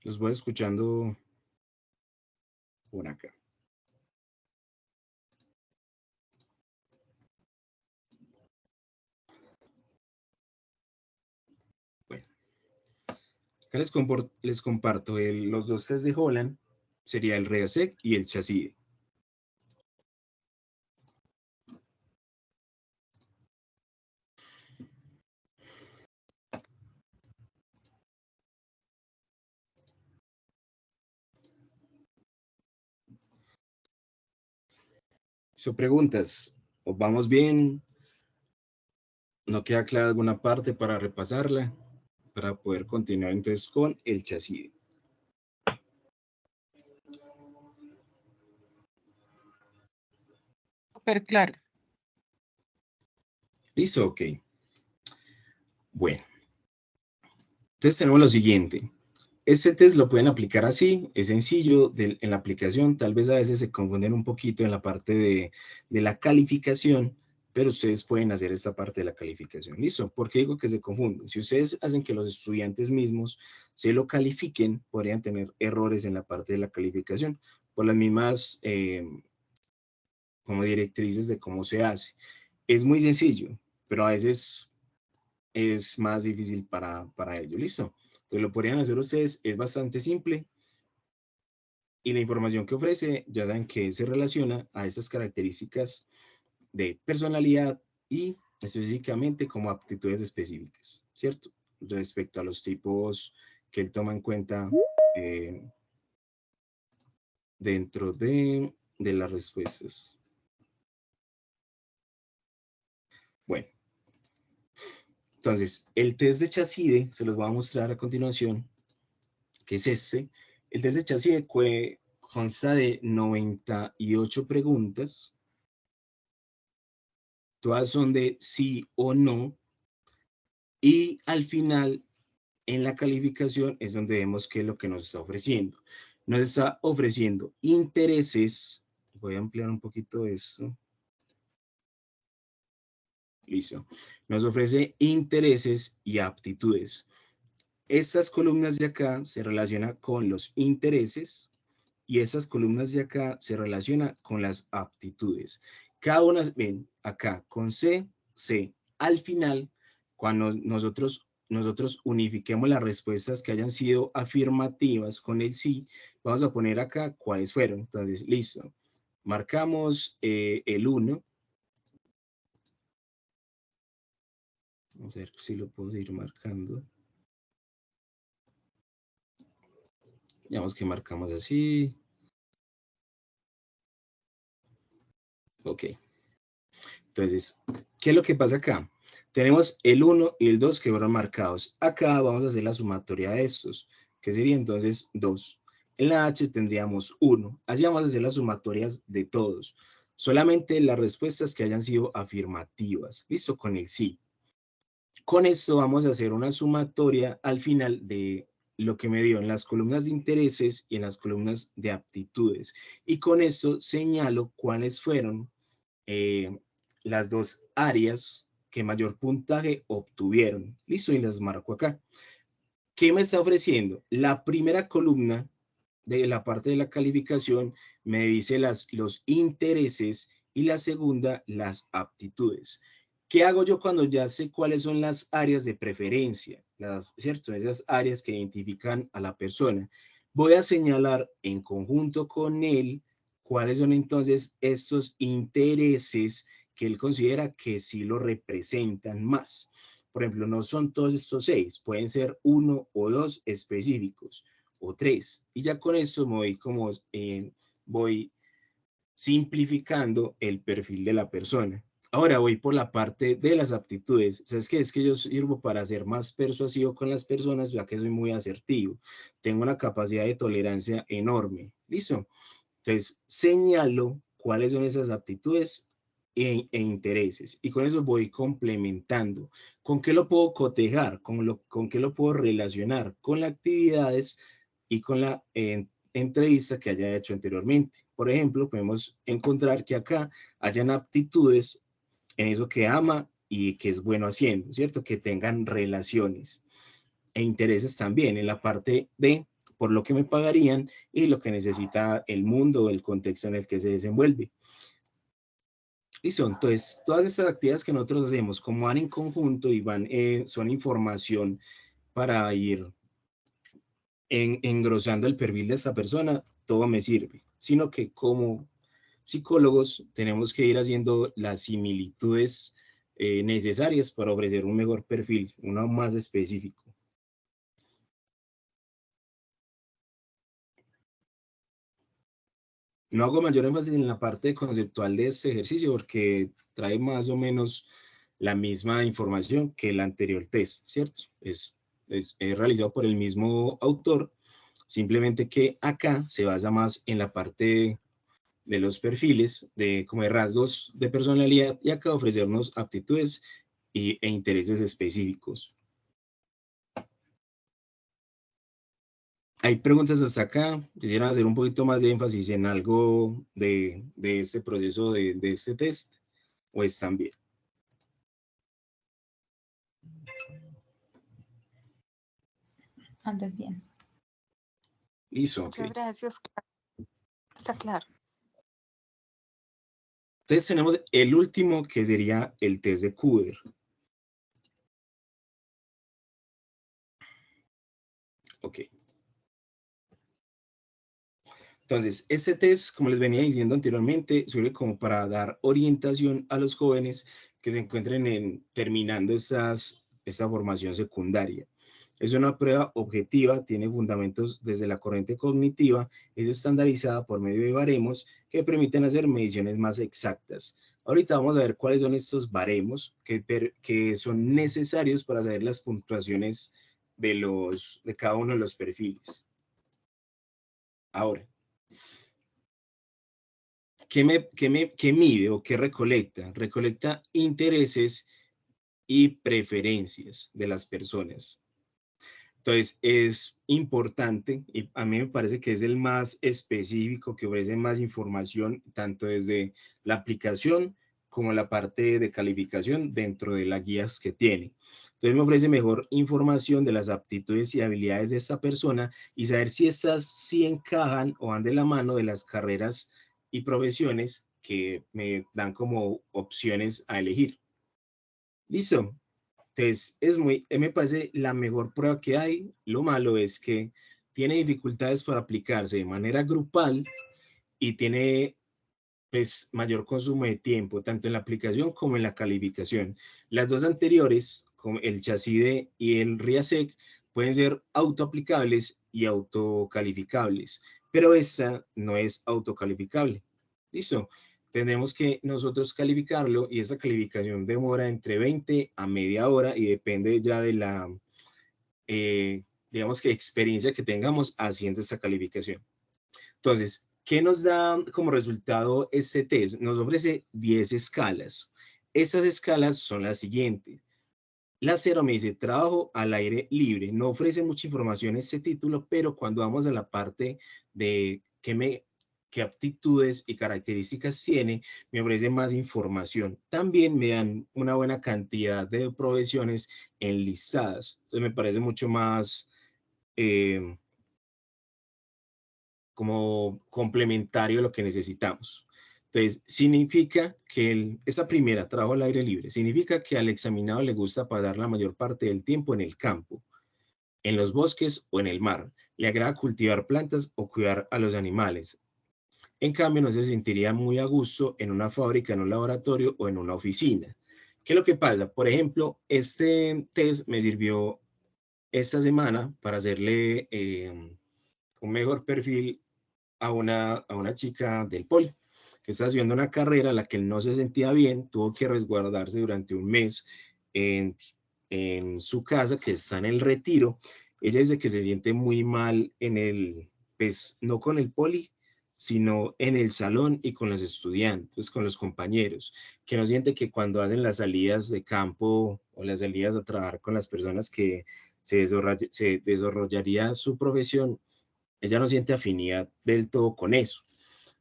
Los voy escuchando por acá. Bueno, acá les comparto los dos test de Holland. Sería el REASEC y el CHASIDE. Son preguntas. ¿O vamos bien? ¿No queda clara alguna parte para repasarla? Para poder continuar entonces con el CHASIDE. Súper claro. ¿Listo? Ok. Bueno. Entonces tenemos lo siguiente. Este test lo pueden aplicar así, es sencillo en la aplicación. Tal vez a veces se confunden un poquito en la parte de la calificación, pero ustedes pueden hacer esta parte de la calificación. ¿Listo? ¿Por qué digo que se confunden? Si ustedes hacen que los estudiantes mismos se lo califiquen, podrían tener errores en la parte de la calificación por las mismas como directrices de cómo se hace. Es muy sencillo, pero a veces es más difícil para ellos. ¿Listo? Entonces lo podrían hacer ustedes, es bastante simple. Y la información que ofrece, ya saben que se relaciona a esas características de personalidad y específicamente como aptitudes específicas, ¿cierto? Respecto a los tipos que él toma en cuenta dentro de las respuestas. Bueno, entonces el test de CHASIDE se los voy a mostrar a continuación, que es este. El test de CHASIDE consta de 98 preguntas. Todas son de sí o no. Y al final, en la calificación, es donde vemos qué es lo que nos está ofreciendo. Nos está ofreciendo intereses. Voy a ampliar un poquito esto. Listo. Nos ofrece intereses y aptitudes. Estas columnas de acá se relacionan con los intereses y estas columnas de acá se relacionan con las aptitudes. Cada una, ven, acá con C. Al final, cuando nosotros unifiquemos las respuestas que hayan sido afirmativas con el sí, vamos a poner acá cuáles fueron. Entonces, listo. Marcamos el 1. Vamos a ver si lo puedo ir marcando. Digamos que marcamos así. Ok. Entonces, ¿qué es lo que pasa acá? Tenemos el 1 y el 2 que fueron marcados. Acá vamos a hacer la sumatoria de estos, que sería entonces 2. En la H tendríamos 1. Así vamos a hacer las sumatorias de todos. Solamente las respuestas que hayan sido afirmativas. ¿Listo? Con el sí. Con esto vamos a hacer una sumatoria al final de lo que me dio en las columnas de intereses y en las columnas de aptitudes. Y con esto señalo cuáles fueron las dos áreas que mayor puntaje obtuvieron. Listo, y las marco acá. ¿Qué me está ofreciendo? La primera columna de la parte de la calificación me dice los intereses y la segunda las aptitudes. ¿Qué hago yo cuando ya sé cuáles son las áreas de preferencia? ¿Cierto? Esas áreas que identifican a la persona. Voy a señalar en conjunto con él cuáles son entonces estos intereses que él considera que sí lo representan más. Por ejemplo, no son todos estos 6, pueden ser 1 o 2 específicos o 3. Y ya con eso me voy voy simplificando el perfil de la persona. Ahora voy por la parte de las aptitudes. ¿Sabes qué? Es que yo sirvo para ser más persuasivo con las personas, ya que soy muy asertivo. Tengo una capacidad de tolerancia enorme. ¿Listo? Entonces, señalo cuáles son esas aptitudes e intereses. Y con eso voy complementando. ¿Con qué lo puedo cotejar? ¿Con qué lo puedo relacionar? Con las actividades y con la entrevista que haya hecho anteriormente. Por ejemplo, podemos encontrar que acá hayan aptitudes en eso que ama y que es bueno haciendo, ¿cierto? Que tengan relaciones e intereses también en la parte de por lo que me pagarían y lo que necesita el mundo o el contexto en el que se desenvuelve. Listo, entonces todas estas actividades que nosotros hacemos, como van en conjunto y son información para ir engrosando el perfil de esta persona, todo me sirve, sino que como psicólogos tenemos que ir haciendo las similitudes necesarias para ofrecer un mejor perfil, uno más específico. No hago mayor énfasis en la parte conceptual de este ejercicio porque trae más o menos la misma información que el anterior test, ¿cierto? Es realizado por el mismo autor, simplemente que acá se basa más en la parte de los perfiles, como de rasgos de personalidad, y acá ofrecernos aptitudes e intereses específicos. Hay preguntas hasta acá. Quisiera hacer un poquito más de énfasis en algo de este proceso de este test, o están bien. Andas bien. Listo. Muchas Okay. gracias. Está claro. Entonces tenemos el último que sería el test de Cooper. Ok. Entonces, este test, como les venía diciendo anteriormente, sirve como para dar orientación a los jóvenes que se encuentren terminando esta formación secundaria. Es una prueba objetiva, tiene fundamentos desde la corriente cognitiva, es estandarizada por medio de baremos que permiten hacer mediciones más exactas. Ahorita vamos a ver cuáles son estos baremos que son necesarios para saber las puntuaciones de cada uno de los perfiles. Ahora, ¿qué mide o qué recolecta? Recolecta intereses y preferencias de las personas. Entonces, es importante y a mí me parece que es el más específico, que ofrece más información, tanto desde la aplicación como la parte de calificación dentro de las guías que tiene. Entonces, me ofrece mejor información de las aptitudes y habilidades de esta persona y saber si estas sí encajan o van de la mano de las carreras y profesiones que me dan como opciones a elegir. ¿Listo? Entonces, me parece la mejor prueba que hay. Lo malo es que tiene dificultades para aplicarse de manera grupal y tiene pues, mayor consumo de tiempo, tanto en la aplicación como en la calificación. Las dos anteriores, como el Chaside y el RIASEC, pueden ser autoaplicables y autocalificables, pero esta no es autocalificable. ¿Listo? Tenemos que nosotros calificarlo y esa calificación demora entre 20 a media hora y depende ya de la, digamos que experiencia que tengamos haciendo esta calificación. Entonces, ¿qué nos da como resultado este test? Nos ofrece 10 escalas. Estas escalas son las siguientes. La 0 me dice trabajo al aire libre. No ofrece mucha información este título, pero cuando vamos a la parte de qué aptitudes y características tiene, me ofrece más información. También me dan una buena cantidad de profesiones enlistadas. Entonces me parece mucho más como complementario a lo que necesitamos. Entonces, significa que esta primera, trabajo al aire libre, significa que al examinado le gusta pasar la mayor parte del tiempo en el campo, en los bosques o en el mar. Le agrada cultivar plantas o cuidar a los animales. En cambio, no se sentiría muy a gusto en una fábrica, en un laboratorio o en una oficina. ¿Qué es lo que pasa? Por ejemplo, este test me sirvió esta semana para hacerle un mejor perfil a una chica del poli que está haciendo una carrera en la que él no se sentía bien, tuvo que resguardarse durante un mes en su casa, que está en el retiro. Ella dice que se siente muy mal en el, pues no con el poli, sino en el salón y con los estudiantes, con los compañeros, que no siente que cuando hacen las salidas de campo o las salidas a trabajar con las personas que se desarrollaría su profesión, ella no siente afinidad del todo con eso.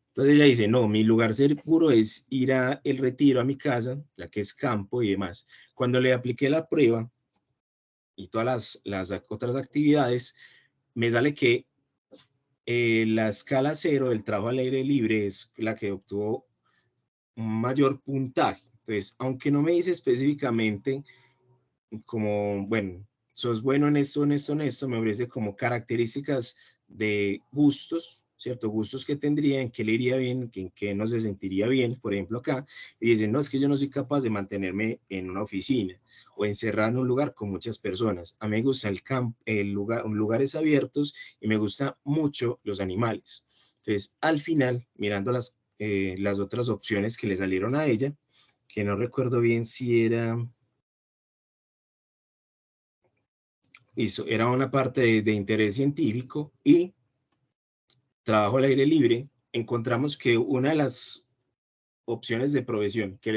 Entonces ella dice, no, mi lugar seguro es ir a el retiro a mi casa, la que es campo y demás. Cuando le apliqué la prueba y todas las otras actividades, me sale que la escala 0 del trabajo al aire libre es la que obtuvo un mayor puntaje. Entonces, aunque no me dice específicamente como, bueno, sos bueno en esto, en esto, en esto, me ofrece como características de gustos, ¿cierto? Gustos que tendría, en qué le iría bien, en qué no se sentiría bien, por ejemplo acá, y dicen, no, es que yo no soy capaz de mantenerme en una oficina o encerrado en un lugar con muchas personas. A mí me gusta lugares abiertos y me gustan mucho los animales. Entonces, al final, mirando las otras opciones que le salieron a ella, que no recuerdo bien si era... Era una parte de interés científico y trabajo al aire libre. Encontramos que una de las opciones de profesión que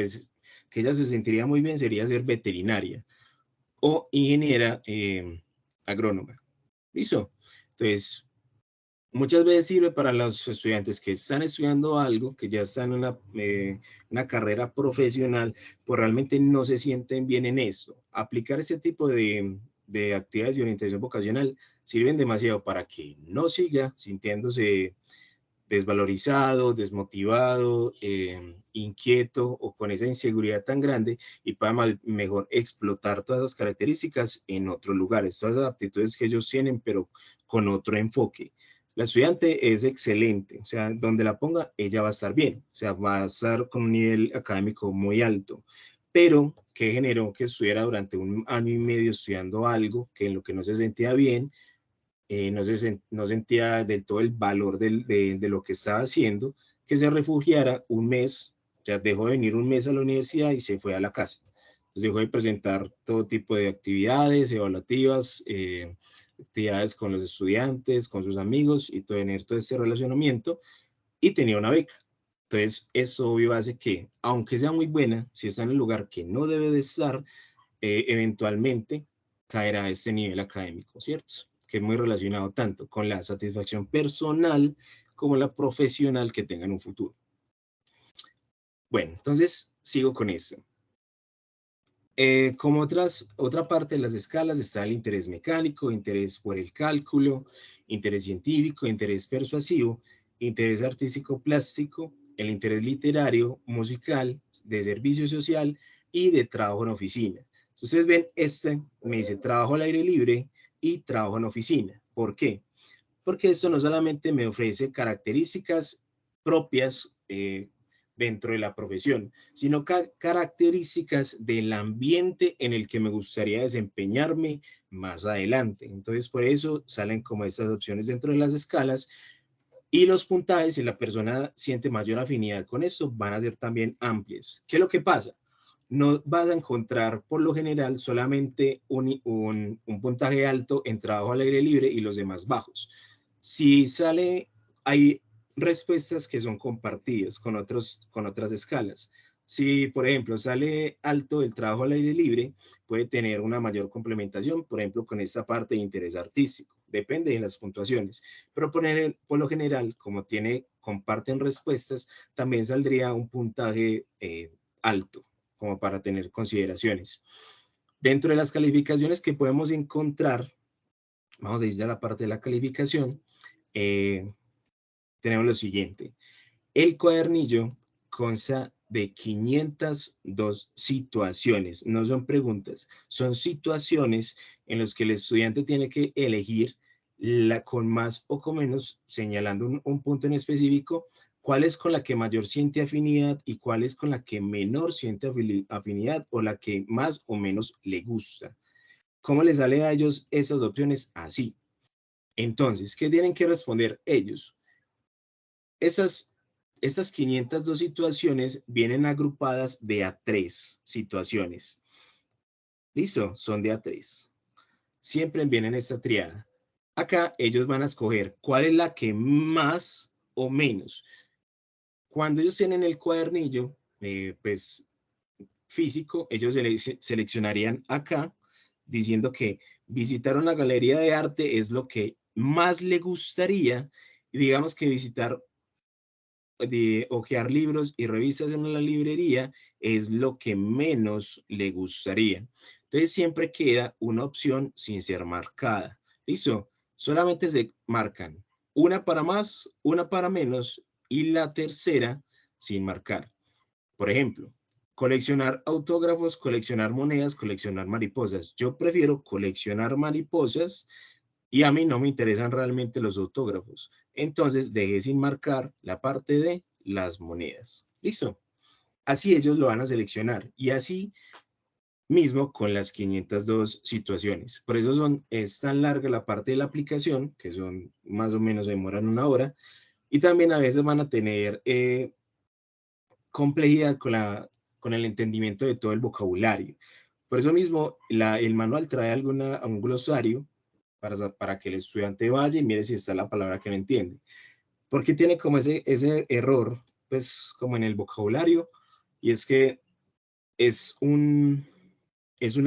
ella se sentiría muy bien sería ser veterinaria o ingeniera agrónoma. ¿Listo? Entonces, muchas veces sirve para los estudiantes que están estudiando algo, que ya están en una carrera profesional, pues realmente no se sienten bien en esto. Aplicar ese tipo de actividades de orientación vocacional sirven demasiado para que no siga sintiéndose desvalorizado, desmotivado, inquieto o con esa inseguridad tan grande y pueda mejor explotar todas esas características en otros lugares, todas las aptitudes que ellos tienen, pero con otro enfoque. La estudiante es excelente, o sea, donde la ponga, ella va a estar bien, o sea, va a estar con un nivel académico muy alto, pero que generó que estuviera durante un año y medio estudiando algo que en lo que no se sentía bien, no sentía del todo el valor de lo que estaba haciendo, que se refugiara un mes, ya dejó de venir un mes a la universidad y se fue a la casa. Entonces dejó de presentar todo tipo de actividades evaluativas, actividades con los estudiantes, con sus amigos y tener todo este relacionamiento, y tenía una beca. Entonces eso obvio hace que, aunque sea muy buena, si está en el lugar que no debe de estar, eventualmente caerá a este nivel académico, ¿cierto? Que es muy relacionado tanto con la satisfacción personal como la profesional que tenga en un futuro. Bueno, entonces sigo con eso. Como otra parte de las escalas está el interés mecánico, interés por el cálculo, interés científico, interés persuasivo, interés artístico plástico, el interés literario, musical, de servicio social y de trabajo en oficina. Ustedes ven, me dice trabajo al aire libre y trabajo en oficina. ¿Por qué? Porque esto no solamente me ofrece características propias dentro de la profesión, sino características del ambiente en el que me gustaría desempeñarme más adelante. Entonces, por eso salen como estas opciones dentro de las escalas, y los puntajes, si la persona siente mayor afinidad con esto, van a ser también amplios. ¿Qué es lo que pasa? No vas a encontrar por lo general solamente un puntaje alto en trabajo al aire libre y los demás bajos. Si sale, hay respuestas que son compartidas con otras escalas. Si, por ejemplo, sale alto el trabajo al aire libre, puede tener una mayor complementación, por ejemplo, con esta parte de interés artístico. Depende de las puntuaciones. Pero por lo general, como comparten respuestas, también saldría un puntaje alto, como para tener consideraciones. Dentro de las calificaciones que podemos encontrar, vamos a ir ya a la parte de la calificación, tenemos lo siguiente. El cuadernillo consta de 502 situaciones, no son preguntas, son situaciones en las que el estudiante tiene que elegir con más o con menos, señalando un punto en específico, cuál es con la que mayor siente afinidad y cuál es con la que menor siente afinidad o la que más o menos le gusta. ¿Cómo les sale a ellos esas opciones? Así. Entonces, ¿qué tienen que responder ellos? Estas 502 situaciones vienen agrupadas de a 3 situaciones. ¿Listo? Son de a 3. Siempre vienen esta triada. Acá ellos van a escoger cuál es la que más o menos. Cuando ellos tienen el cuadernillo, pues físico, ellos seleccionarían acá diciendo que visitar una galería de arte es lo que más le gustaría, y digamos que visitar de hojear libros y revistas en la librería es lo que menos le gustaría. Entonces siempre queda una opción sin ser marcada. ¿Listo? Solamente se marcan una para más, una para menos y la tercera sin marcar. Por ejemplo, coleccionar autógrafos, coleccionar monedas, coleccionar mariposas. Yo prefiero coleccionar mariposas y a mí no me interesan realmente los autógrafos. Entonces dejé sin marcar la parte de las monedas. ¿Listo? Así ellos lo van a seleccionar y así mismo con las 502 situaciones. Por eso es tan larga la parte de la aplicación, que son más o menos, demoran 1 hora, y también a veces van a tener complejidad con el entendimiento de todo el vocabulario. Por eso mismo, el manual trae un glosario para que el estudiante vaya y mire si está la palabra que no entiende. Porque tiene como ese error, pues, como en el vocabulario, y es que es una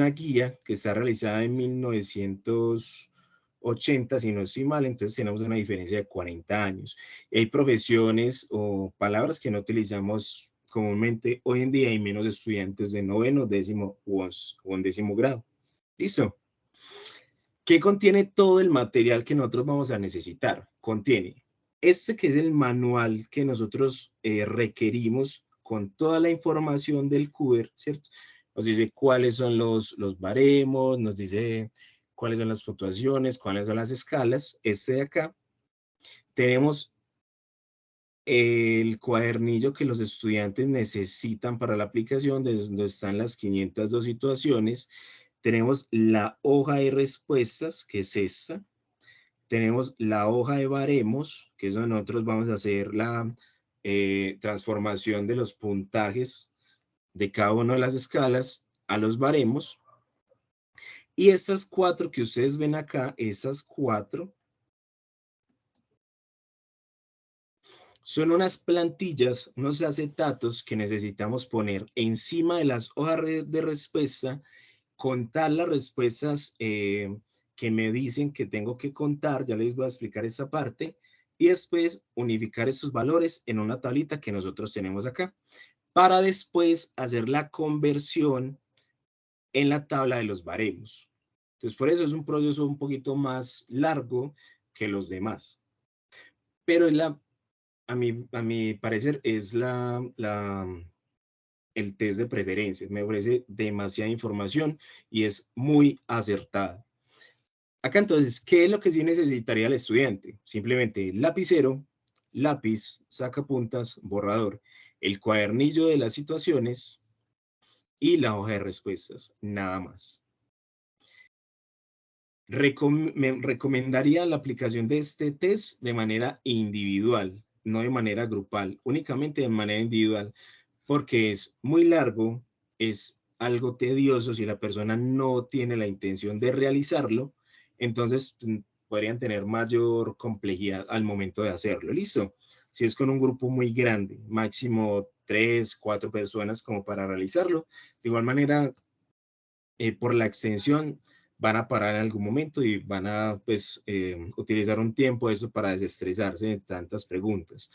guía que está realizada en 1980, si no estoy mal, entonces tenemos una diferencia de 40 años. Y hay profesiones o palabras que no utilizamos comúnmente hoy en día, y menos estudiantes de 9º, 10º o 11º grado. ¿Listo? ¿Qué contiene todo el material que nosotros vamos a necesitar? Contiene este, que es el manual que nosotros requerimos con toda la información del CUBER, ¿cierto? Nos dice cuáles son los baremos, nos dice cuáles son las puntuaciones, cuáles son las escalas. Este de acá. Tenemos el cuadernillo que los estudiantes necesitan para la aplicación, donde están las 502 situaciones. Tenemos la hoja de respuestas, que es esta. Tenemos la hoja de baremos, que es donde nosotros vamos a hacer la transformación de los puntajes de cada una de las escalas a los baremos. Y estas 4 que ustedes ven acá, esas 4, son unas plantillas, unos acetatos que necesitamos poner encima de las hojas de respuesta, contar las respuestas que me dicen que tengo que contar, ya les voy a explicar esta parte, y después unificar estos valores en una tablita que nosotros tenemos acá, para después hacer la conversión en la tabla de los baremos. Entonces, por eso es un proceso un poquito más largo que los demás. Pero a mi parecer es el test de preferencias. Me ofrece demasiada información y es muy acertada. Acá entonces, ¿qué es lo que sí necesitaría el estudiante? Simplemente lapicero, lápiz, sacapuntas, borrador. el cuadernillo de las situaciones y la hoja de respuestas, nada más. Me recomendaría la aplicación de este test de manera individual, no de manera grupal, únicamente de manera individual, porque es muy largo, es algo tedioso si la persona no tiene la intención de realizarlo, entonces podrían tener mayor complejidad al momento de hacerlo. ¿Listo? Si es con un grupo muy grande, máximo 3, 4 personas como para realizarlo, de igual manera, por la extensión, van a parar en algún momento y van a pues, utilizar un tiempo eso para desestresarse de tantas preguntas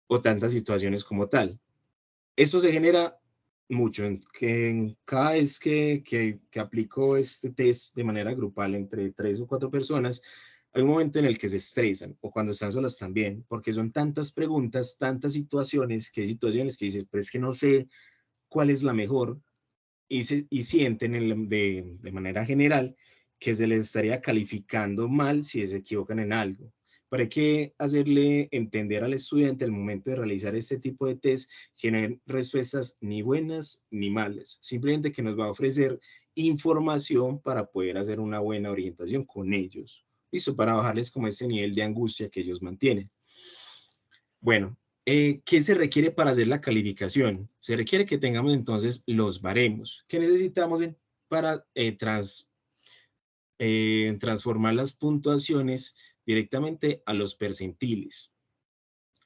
o tantas situaciones como tal. Esto se genera mucho, en cada vez que aplico este test de manera grupal entre 3 o 4 personas, hay un momento en el que se estresan, o cuando están solas también, porque son tantas preguntas, tantas situaciones, que hay situaciones que dices, pero es que no sé cuál es la mejor, y sienten de manera general que se les estaría calificando mal si se equivocan en algo. Pero hay que hacerle entender al estudiante al momento de realizar este tipo de test que no hay respuestas ni buenas ni malas, simplemente que nos va a ofrecer información para poder hacer una buena orientación con ellos. ¿Listo? Para bajarles como ese nivel de angustia que ellos mantienen. Bueno, ¿qué se requiere para hacer la calificación? Se requiere que tengamos entonces los baremos. ¿Qué necesitamos para transformar las puntuaciones directamente a los percentiles?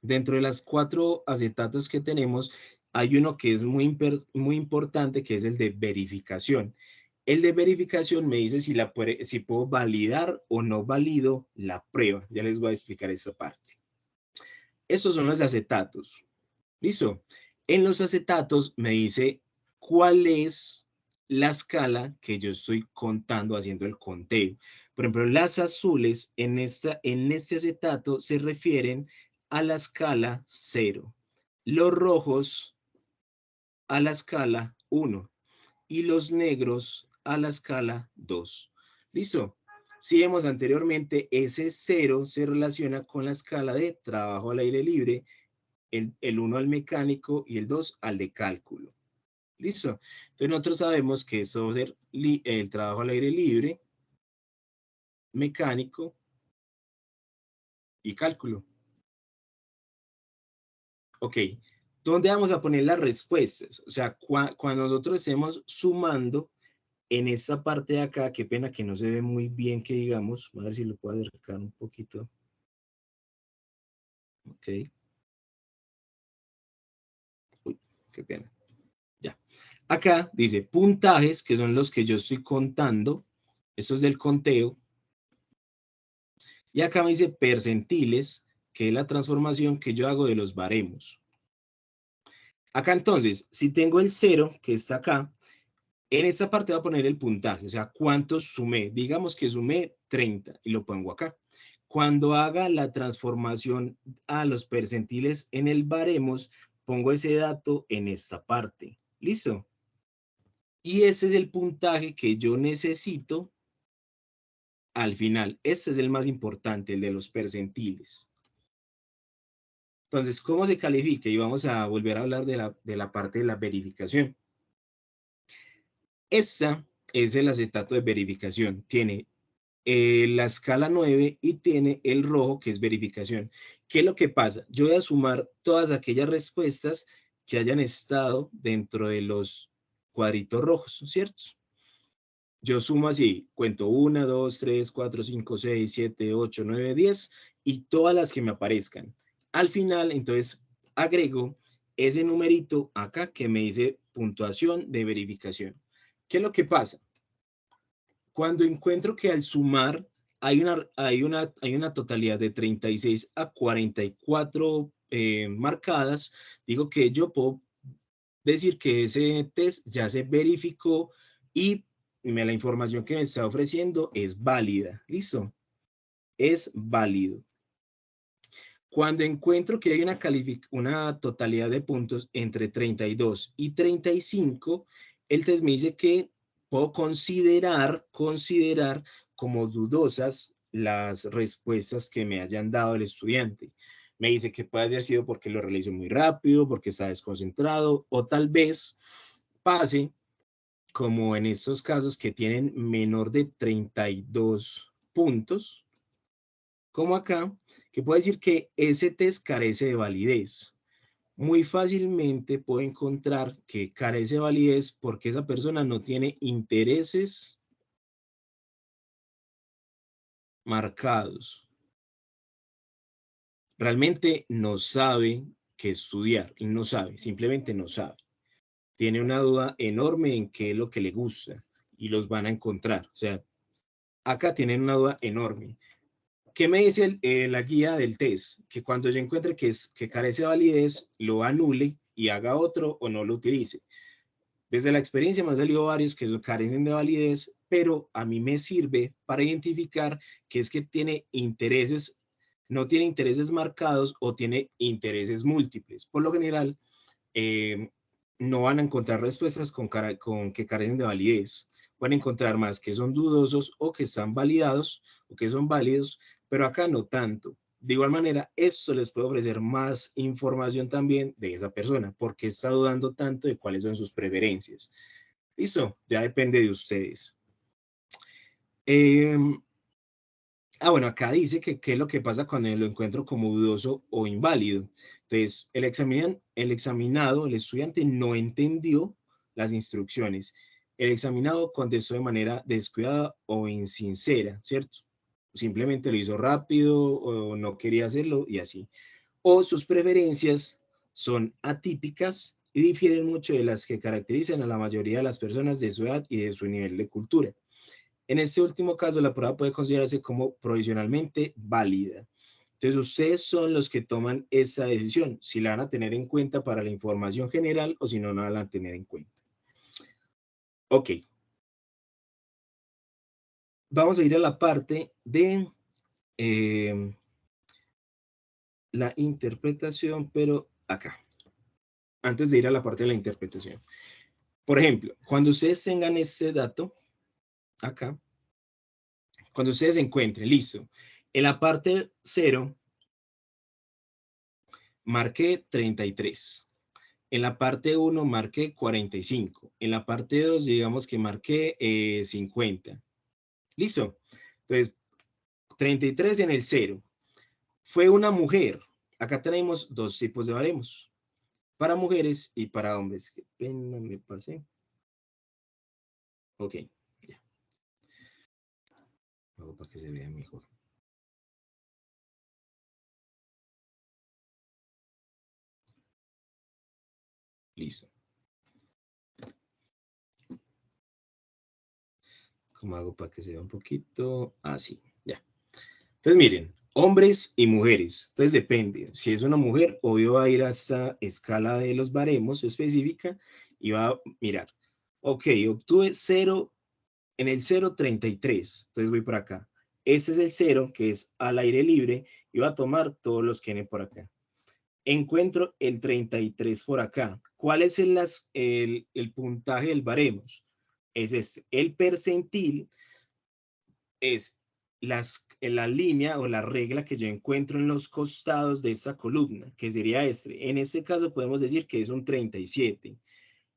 Dentro de las 4 acetatos que tenemos, hay uno que es muy importante, que es el de verificación. El de verificación me dice si puedo validar o no valido la prueba. Ya les voy a explicar esta parte. Estos son los acetatos. ¿Listo? En los acetatos me dice cuál es la escala que yo estoy contando, haciendo el conteo. Por ejemplo, las azules en este acetato se refieren a la escala 0. Los rojos a la escala 1 y los negros a la escala 2. ¿Listo? Si vemos anteriormente, ese 0 se relaciona con la escala de trabajo al aire libre, el 1 al mecánico y el 2 al de cálculo. ¿Listo? Entonces nosotros sabemos que eso va a ser el trabajo al aire libre, mecánico y cálculo. Ok, ¿dónde vamos a poner las respuestas? O sea, cuando nosotros estemos sumando en esta parte de acá, qué pena que no se ve muy bien que digamos, a ver si lo puedo acercar un poquito. Ok. Uy, qué pena. Ya. Acá dice puntajes, que son los que yo estoy contando. Esto es del conteo. Y acá me dice percentiles, que es la transformación que yo hago de los baremos. Acá entonces, si tengo el 0, que está acá, en esta parte voy a poner el puntaje, o sea, cuántos sumé. Digamos que sumé 30 y lo pongo acá. Cuando haga la transformación a los percentiles en el baremos, pongo ese dato en esta parte. ¿Listo? Y ese es el puntaje que yo necesito al final. Este es el más importante, el de los percentiles. Entonces, ¿cómo se califica? Y vamos a volver a hablar de la parte de la verificación. Esta es el acetato de verificación. Tiene la escala 9 y tiene el rojo, que es verificación. ¿Qué es lo que pasa? Yo voy a sumar todas aquellas respuestas que hayan estado dentro de los cuadritos rojos, ¿cierto? Yo sumo así, cuento 1, 2, 3, 4, 5, 6, 7, 8, 9, 10 y todas las que me aparezcan. Al final, entonces, agrego ese numerito acá que me dice puntuación de verificación. ¿Qué es lo que pasa? Cuando encuentro que al sumar hay una totalidad de 36 a 44 marcadas, digo que yo puedo decir que ese test ya se verificó y la información que me está ofreciendo es válida. ¿Listo? Es válido. Cuando encuentro que hay una totalidad de puntos entre 32 y 35, el test me dice que puedo considerar como dudosas las respuestas que me hayan dado el estudiante. Me dice que puede haber sido porque lo realizó muy rápido, porque está desconcentrado, o tal vez pase como en estos casos que tienen menor de 32 puntos, como acá, que puede decir que ese test carece de validez. Muy fácilmente puedo encontrar que carece de validez porque esa persona no tiene intereses marcados. Realmente no sabe qué estudiar, no sabe, simplemente no sabe. Tiene una duda enorme en qué es lo que le gusta y los van a encontrar. O sea, acá tienen una duda enorme. ¿Qué me dice la guía del test? Que cuando yo encuentre que carece de validez, lo anule y haga otro o no lo utilice. Desde la experiencia me han salido varios que carecen de validez, pero a mí me sirve para identificar que es que tiene intereses, no tiene intereses marcados o tiene intereses múltiples. Por lo general, no van a encontrar respuestas con que carecen de validez. Van a encontrar más que son dudosos o que están validados o que son válidos, pero acá no tanto. De igual manera, esto les puede ofrecer más información también de esa persona, porque está dudando tanto de cuáles son sus preferencias. Listo, ya depende de ustedes. Bueno, acá dice que qué es lo que pasa cuando lo encuentro como dudoso o inválido. Entonces, el examinado, el estudiante no entendió las instrucciones. El examinado contestó de manera descuidada o insincera, ¿cierto? Simplemente lo hizo rápido o no quería hacerlo y así. O sus preferencias son atípicas y difieren mucho de las que caracterizan a la mayoría de las personas de su edad y de su nivel de cultura. En este último caso, la prueba puede considerarse como provisionalmente válida. Entonces, ustedes son los que toman esa decisión, si la van a tener en cuenta para la información general o si no la van a tener en cuenta. Ok. Vamos a ir a la parte de la interpretación, pero acá. Antes de ir a la parte de la interpretación. Por ejemplo, cuando ustedes tengan este dato, acá, cuando ustedes encuentren, listo, en la parte 0, marqué 33. En la parte 1 marqué 45. En la parte 2, digamos que marqué 50. ¿Listo? Entonces, 33 en el 0. Fue una mujer. Acá tenemos dos tipos de baremos. Para mujeres y para hombres. Qué pena me pasé. Ok, ya. Hago para que se vea mejor. Listo. ¿Cómo hago para que se vea un poquito? Así, ya. Entonces, miren, hombres y mujeres. Entonces, depende. Si es una mujer, obvio va a ir a esta escala de los baremos específica y va a mirar. Ok, obtuve 0, en el 0,33. Entonces, voy por acá. Este es el 0, que es al aire libre, y va a tomar todos los que vienen por acá. Encuentro el 33 por acá. ¿Cuál es el puntaje del baremos? Es este. El percentil es la línea o la regla que yo encuentro en los costados de esta columna, que sería este. En este caso podemos decir que es un 37.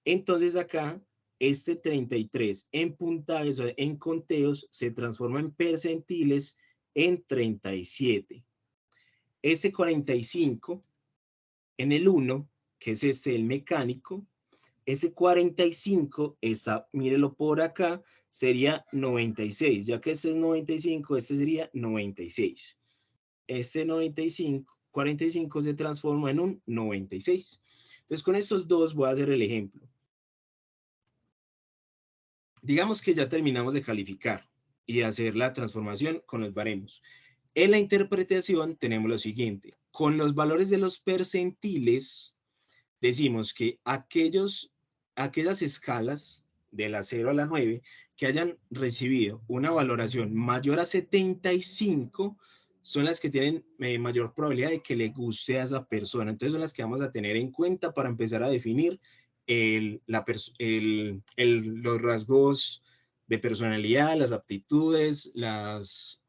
Entonces acá, este 33 en puntajes o en conteos se transforma en percentiles en 37. Este 45 en el 1, que es el mecánico, ese 45, mírelo por acá, sería 96, ya que este es 95, este sería 96. Este 95, 45 se transforma en un 96. Entonces, con estos dos voy a hacer el ejemplo. Digamos que ya terminamos de calificar y de hacer la transformación con los baremos. En la interpretación tenemos lo siguiente. Con los valores de los percentiles, decimos que aquellas escalas de la 0 a la 9 que hayan recibido una valoración mayor a 75 son las que tienen mayor probabilidad de que le guste a esa persona. Entonces son las que vamos a tener en cuenta para empezar a definir los rasgos de personalidad, las aptitudes, las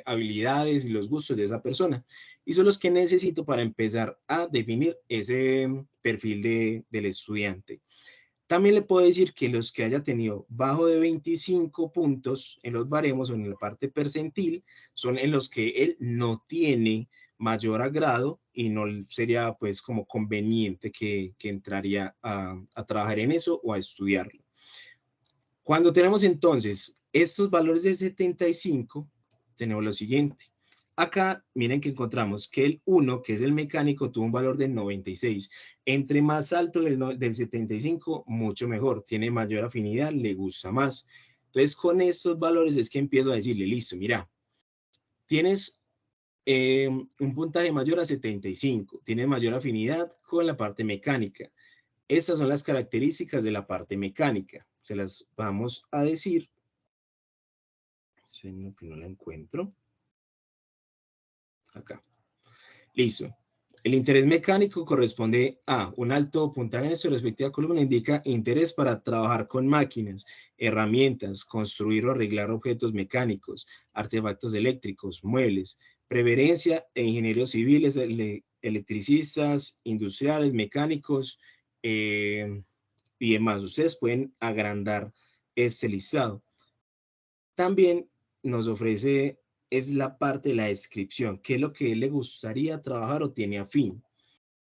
habilidades y los gustos de esa persona. y son los que necesito para empezar a definir ese perfil del estudiante. También le puedo decir que los que haya tenido bajo de 25 puntos en los baremos o en la parte percentil son en los que él no tiene mayor agrado y no sería pues como conveniente que entraría a trabajar en eso o a estudiarlo. Cuando tenemos entonces estos valores de 75, tenemos lo siguiente. Acá, miren que encontramos que el 1, que es el mecánico, tuvo un valor de 96. Entre más alto del 75, mucho mejor. Tiene mayor afinidad, le gusta más. Entonces, con estos valores es que empiezo a decirle, listo, mira, tienes un puntaje mayor a 75. Tienes mayor afinidad con la parte mecánica. Estas son las características de la parte mecánica. Se las vamos a decir. No la encuentro. Acá. Listo. El interés mecánico corresponde a un alto puntaje en su respectiva columna, indica interés para trabajar con máquinas, herramientas, construir o arreglar objetos mecánicos, artefactos eléctricos, muebles, preferencia en ingenieros civiles, electricistas, industriales, mecánicos y demás. Ustedes pueden agrandar este listado. También nos ofrece es la parte de la descripción, qué es lo que él le gustaría trabajar o tiene afín.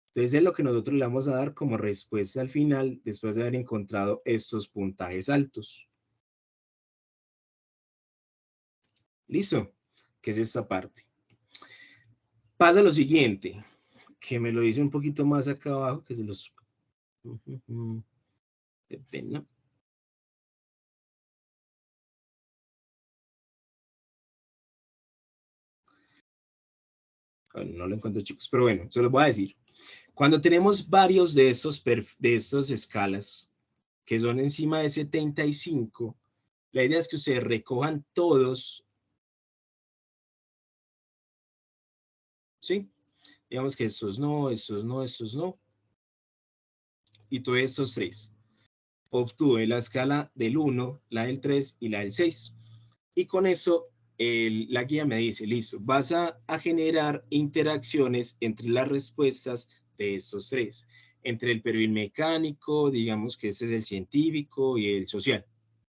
Entonces es lo que nosotros le vamos a dar como respuesta al final, después de haber encontrado estos puntajes altos. ¿Listo? Que es esta parte. Pasa lo siguiente, que me lo dice un poquito más acá abajo, que se los... Qué pena. No lo encuentro, chicos, pero bueno, se los voy a decir. Cuando tenemos varios de estos escalas que son encima de 75, la idea es que ustedes recojan todos, ¿sí? Digamos que estos no, estos no, estos no, y todos estos tres. Obtuve la escala del 1, la del 3 y la del 6. Y con eso la guía me dice, listo, vas a generar interacciones entre las respuestas de estos tres, entre el perfil mecánico, digamos que este es el científico y el social.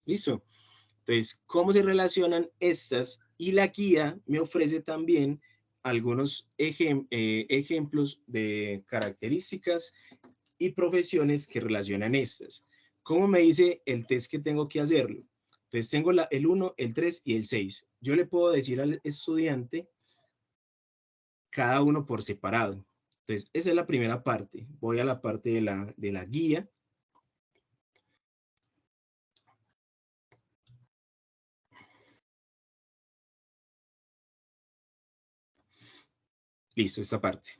¿Listo? Entonces, ¿cómo se relacionan estas? Y la guía me ofrece también algunos ejemplos de características y profesiones que relacionan estas. ¿Cómo me dice el test que tengo que hacerlo? Entonces tengo el 1, el 3 y el 6. Yo le puedo decir al estudiante cada uno por separado. Entonces esa es la primera parte. Voy a la parte de la guía. Listo, esta parte.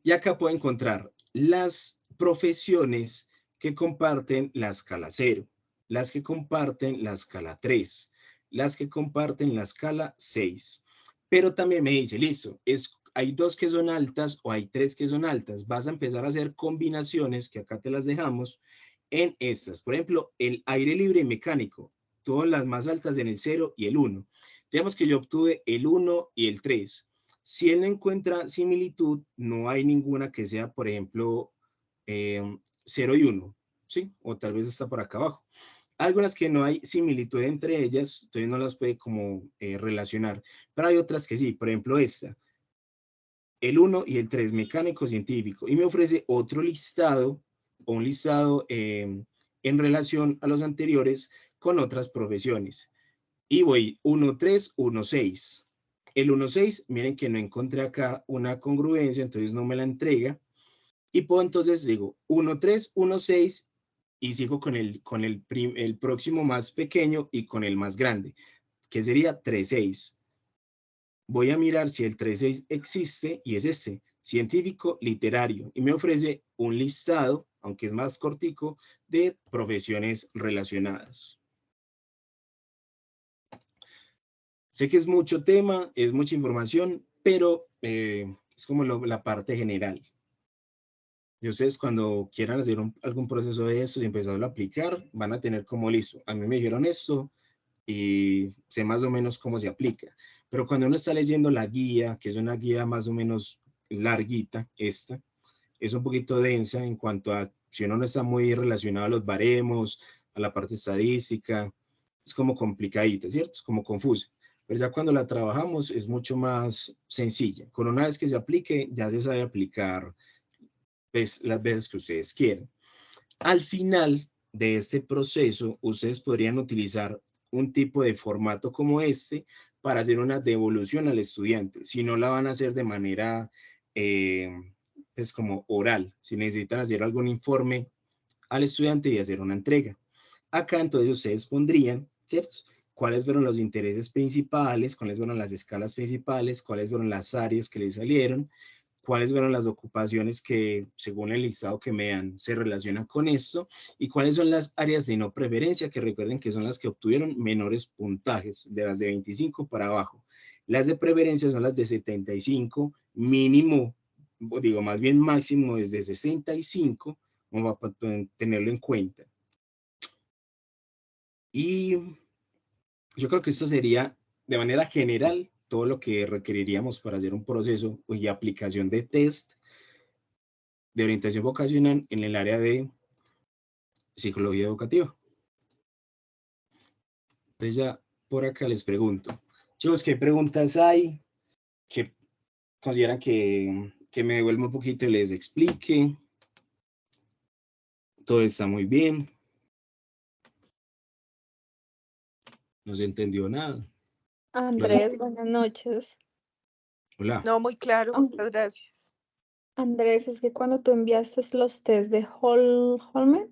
Y acá puedo encontrar las profesiones que comparten la escala 0, las que comparten la escala 3, las que comparten la escala 6. Pero también me dice, listo, hay dos que son altas o hay tres que son altas. Vas a empezar a hacer combinaciones, que acá te las dejamos, en estas. Por ejemplo, el aire libre y mecánico, todas las más altas en el 0 y el 1. Digamos que yo obtuve el 1 y el 3. Si él no encuentra similitud, no hay ninguna que sea, por ejemplo, 0 y 1, ¿sí? O tal vez está por acá abajo. Algunas que no hay similitud entre ellas, entonces no las puede como relacionar, pero hay otras que sí, por ejemplo esta, el 1 y el 3, mecánico científico, y me ofrece otro listado, o un listado en relación a los anteriores con otras profesiones. Y voy 1, 3, 1, 6. El 1.6, miren que no encontré acá una congruencia, entonces no me la entrega. Y puedo entonces digo 1.3, 1.6 y sigo con el próximo más pequeño y con el más grande, que sería 3.6. Voy a mirar si el 3.6 existe y es este, científico literario. Y me ofrece un listado, aunque es más cortico, de profesiones relacionadas. Sé que es mucho tema, es mucha información, pero es como la parte general. Y ustedes cuando quieran hacer algún proceso de esto y empezarlo a aplicar, van a tener como listo. A mí me dijeron esto y sé más o menos cómo se aplica. Pero cuando uno está leyendo la guía, que es una guía más o menos larguita, esta, es un poquito densa en cuanto a si uno no está muy relacionado a los baremos, a la parte estadística, es como complicadita, ¿cierto? Es como confusa. Pero ya cuando la trabajamos es mucho más sencilla. Con una vez que se aplique, ya se sabe aplicar pues, las veces que ustedes quieran. Al final de este proceso, ustedes podrían utilizar un tipo de formato como este para hacer una devolución al estudiante. Si no la van a hacer de manera, pues como oral, si necesitan hacer algún informe al estudiante y hacer una entrega. Acá entonces ustedes pondrían, ¿cierto? ¿Cuáles fueron los intereses principales? ¿Cuáles fueron las escalas principales? ¿Cuáles fueron las áreas que les salieron? ¿Cuáles fueron las ocupaciones que, según el listado que me dan, se relacionan con esto? ¿Y cuáles son las áreas de no preferencia? Que recuerden que son las que obtuvieron menores puntajes, de las de 25 para abajo. Las de preferencia son las de 75, mínimo, digo, más bien máximo desde 65, como para tenerlo en cuenta. Y yo creo que esto sería, de manera general, todo lo que requeriríamos para hacer un proceso y aplicación de test de orientación vocacional en el área de psicología educativa. Entonces ya por acá les pregunto, chicos, ¿qué preguntas hay? ¿Qué consideran que me devuelva un poquito y les explique? Todo está muy bien. No se entendió nada. Andrés, buenas noches. Hola. No, muy claro, muchas gracias. Andrés, es que cuando tú enviaste los test de Holmen,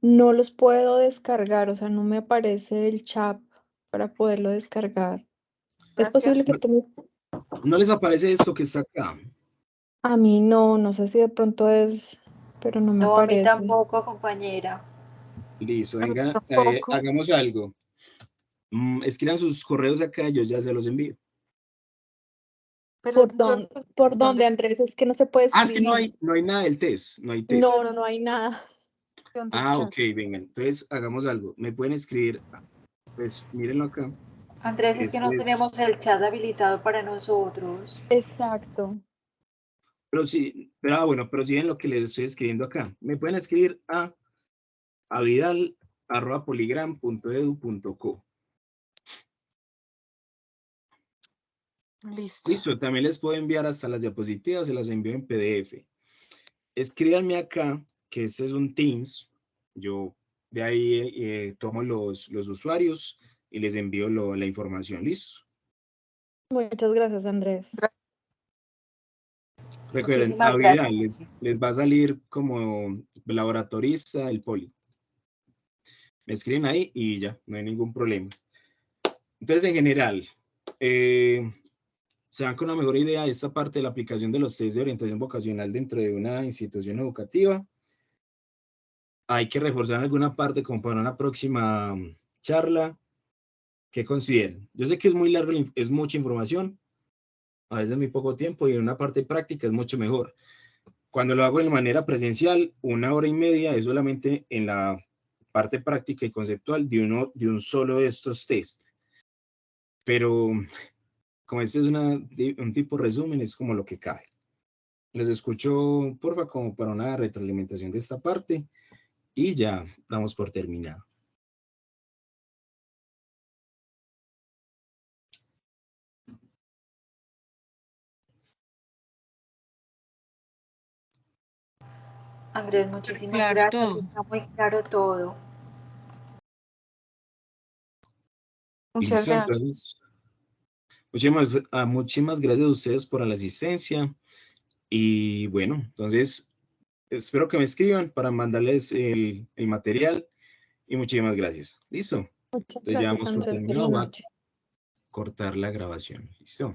no los puedo descargar, o sea, no me aparece el chat para poderlo descargar. ¿Es posible que tú... ¿No les aparece esto que está acá? A mí no sé si de pronto es, pero no me No, a mí aparece. tampoco, compañera. Listo, A mí venga, tampoco. hagamos algo. Escriban sus correos acá, yo ya se los envío. Pero ¿Por dónde, Andrés? Es que no se puede Ah, es que escribir. no hay nada del test, no hay test. No hay nada. Ah, ok, venga, entonces hagamos algo. Me pueden escribir, pues mírenlo acá. Andrés, es que no tenemos el chat habilitado para nosotros. Exacto. Pero sí, bueno, pero sí en lo que les estoy escribiendo acá. Me pueden escribir a vidal@poligram.edu.co. Listo, también les puedo enviar hasta las diapositivas, se las envío en PDF. Escríbanme acá, que este es un Teams. Yo de ahí tomo los usuarios y les envío la información. ¿Listo? Muchas gracias, Andrés. Recuerden, a Vidal les va a salir como laboratorista el poli. Me escriben ahí y ya, no hay ningún problema. Entonces, en general, se dan con una mejor idea de esta parte de la aplicación de los test de orientación vocacional dentro de una institución educativa. Hay que reforzar alguna parte como para una próxima charla. ¿Qué consideran? Yo sé que es muy largo, es mucha información, a veces muy poco tiempo y en una parte práctica es mucho mejor. Cuando lo hago de manera presencial, 1 hora y media es solamente en la parte práctica y conceptual de un solo de estos test. Pero como este es un tipo resumen, es como lo que cabe. Les escucho, porfa, como para una retroalimentación de esta parte y ya damos por terminado. Andrés, muchísimas gracias. Está muy claro todo. Muchas gracias. Entonces, muchísimas gracias a ustedes por la asistencia. Y bueno, entonces espero que me escriban para mandarles el material y muchísimas gracias. ¿Listo? Muchas Entonces ya gracias, vamos por Andrés. terminado. Feliz Va a noche. cortar la grabación. ¿Listo?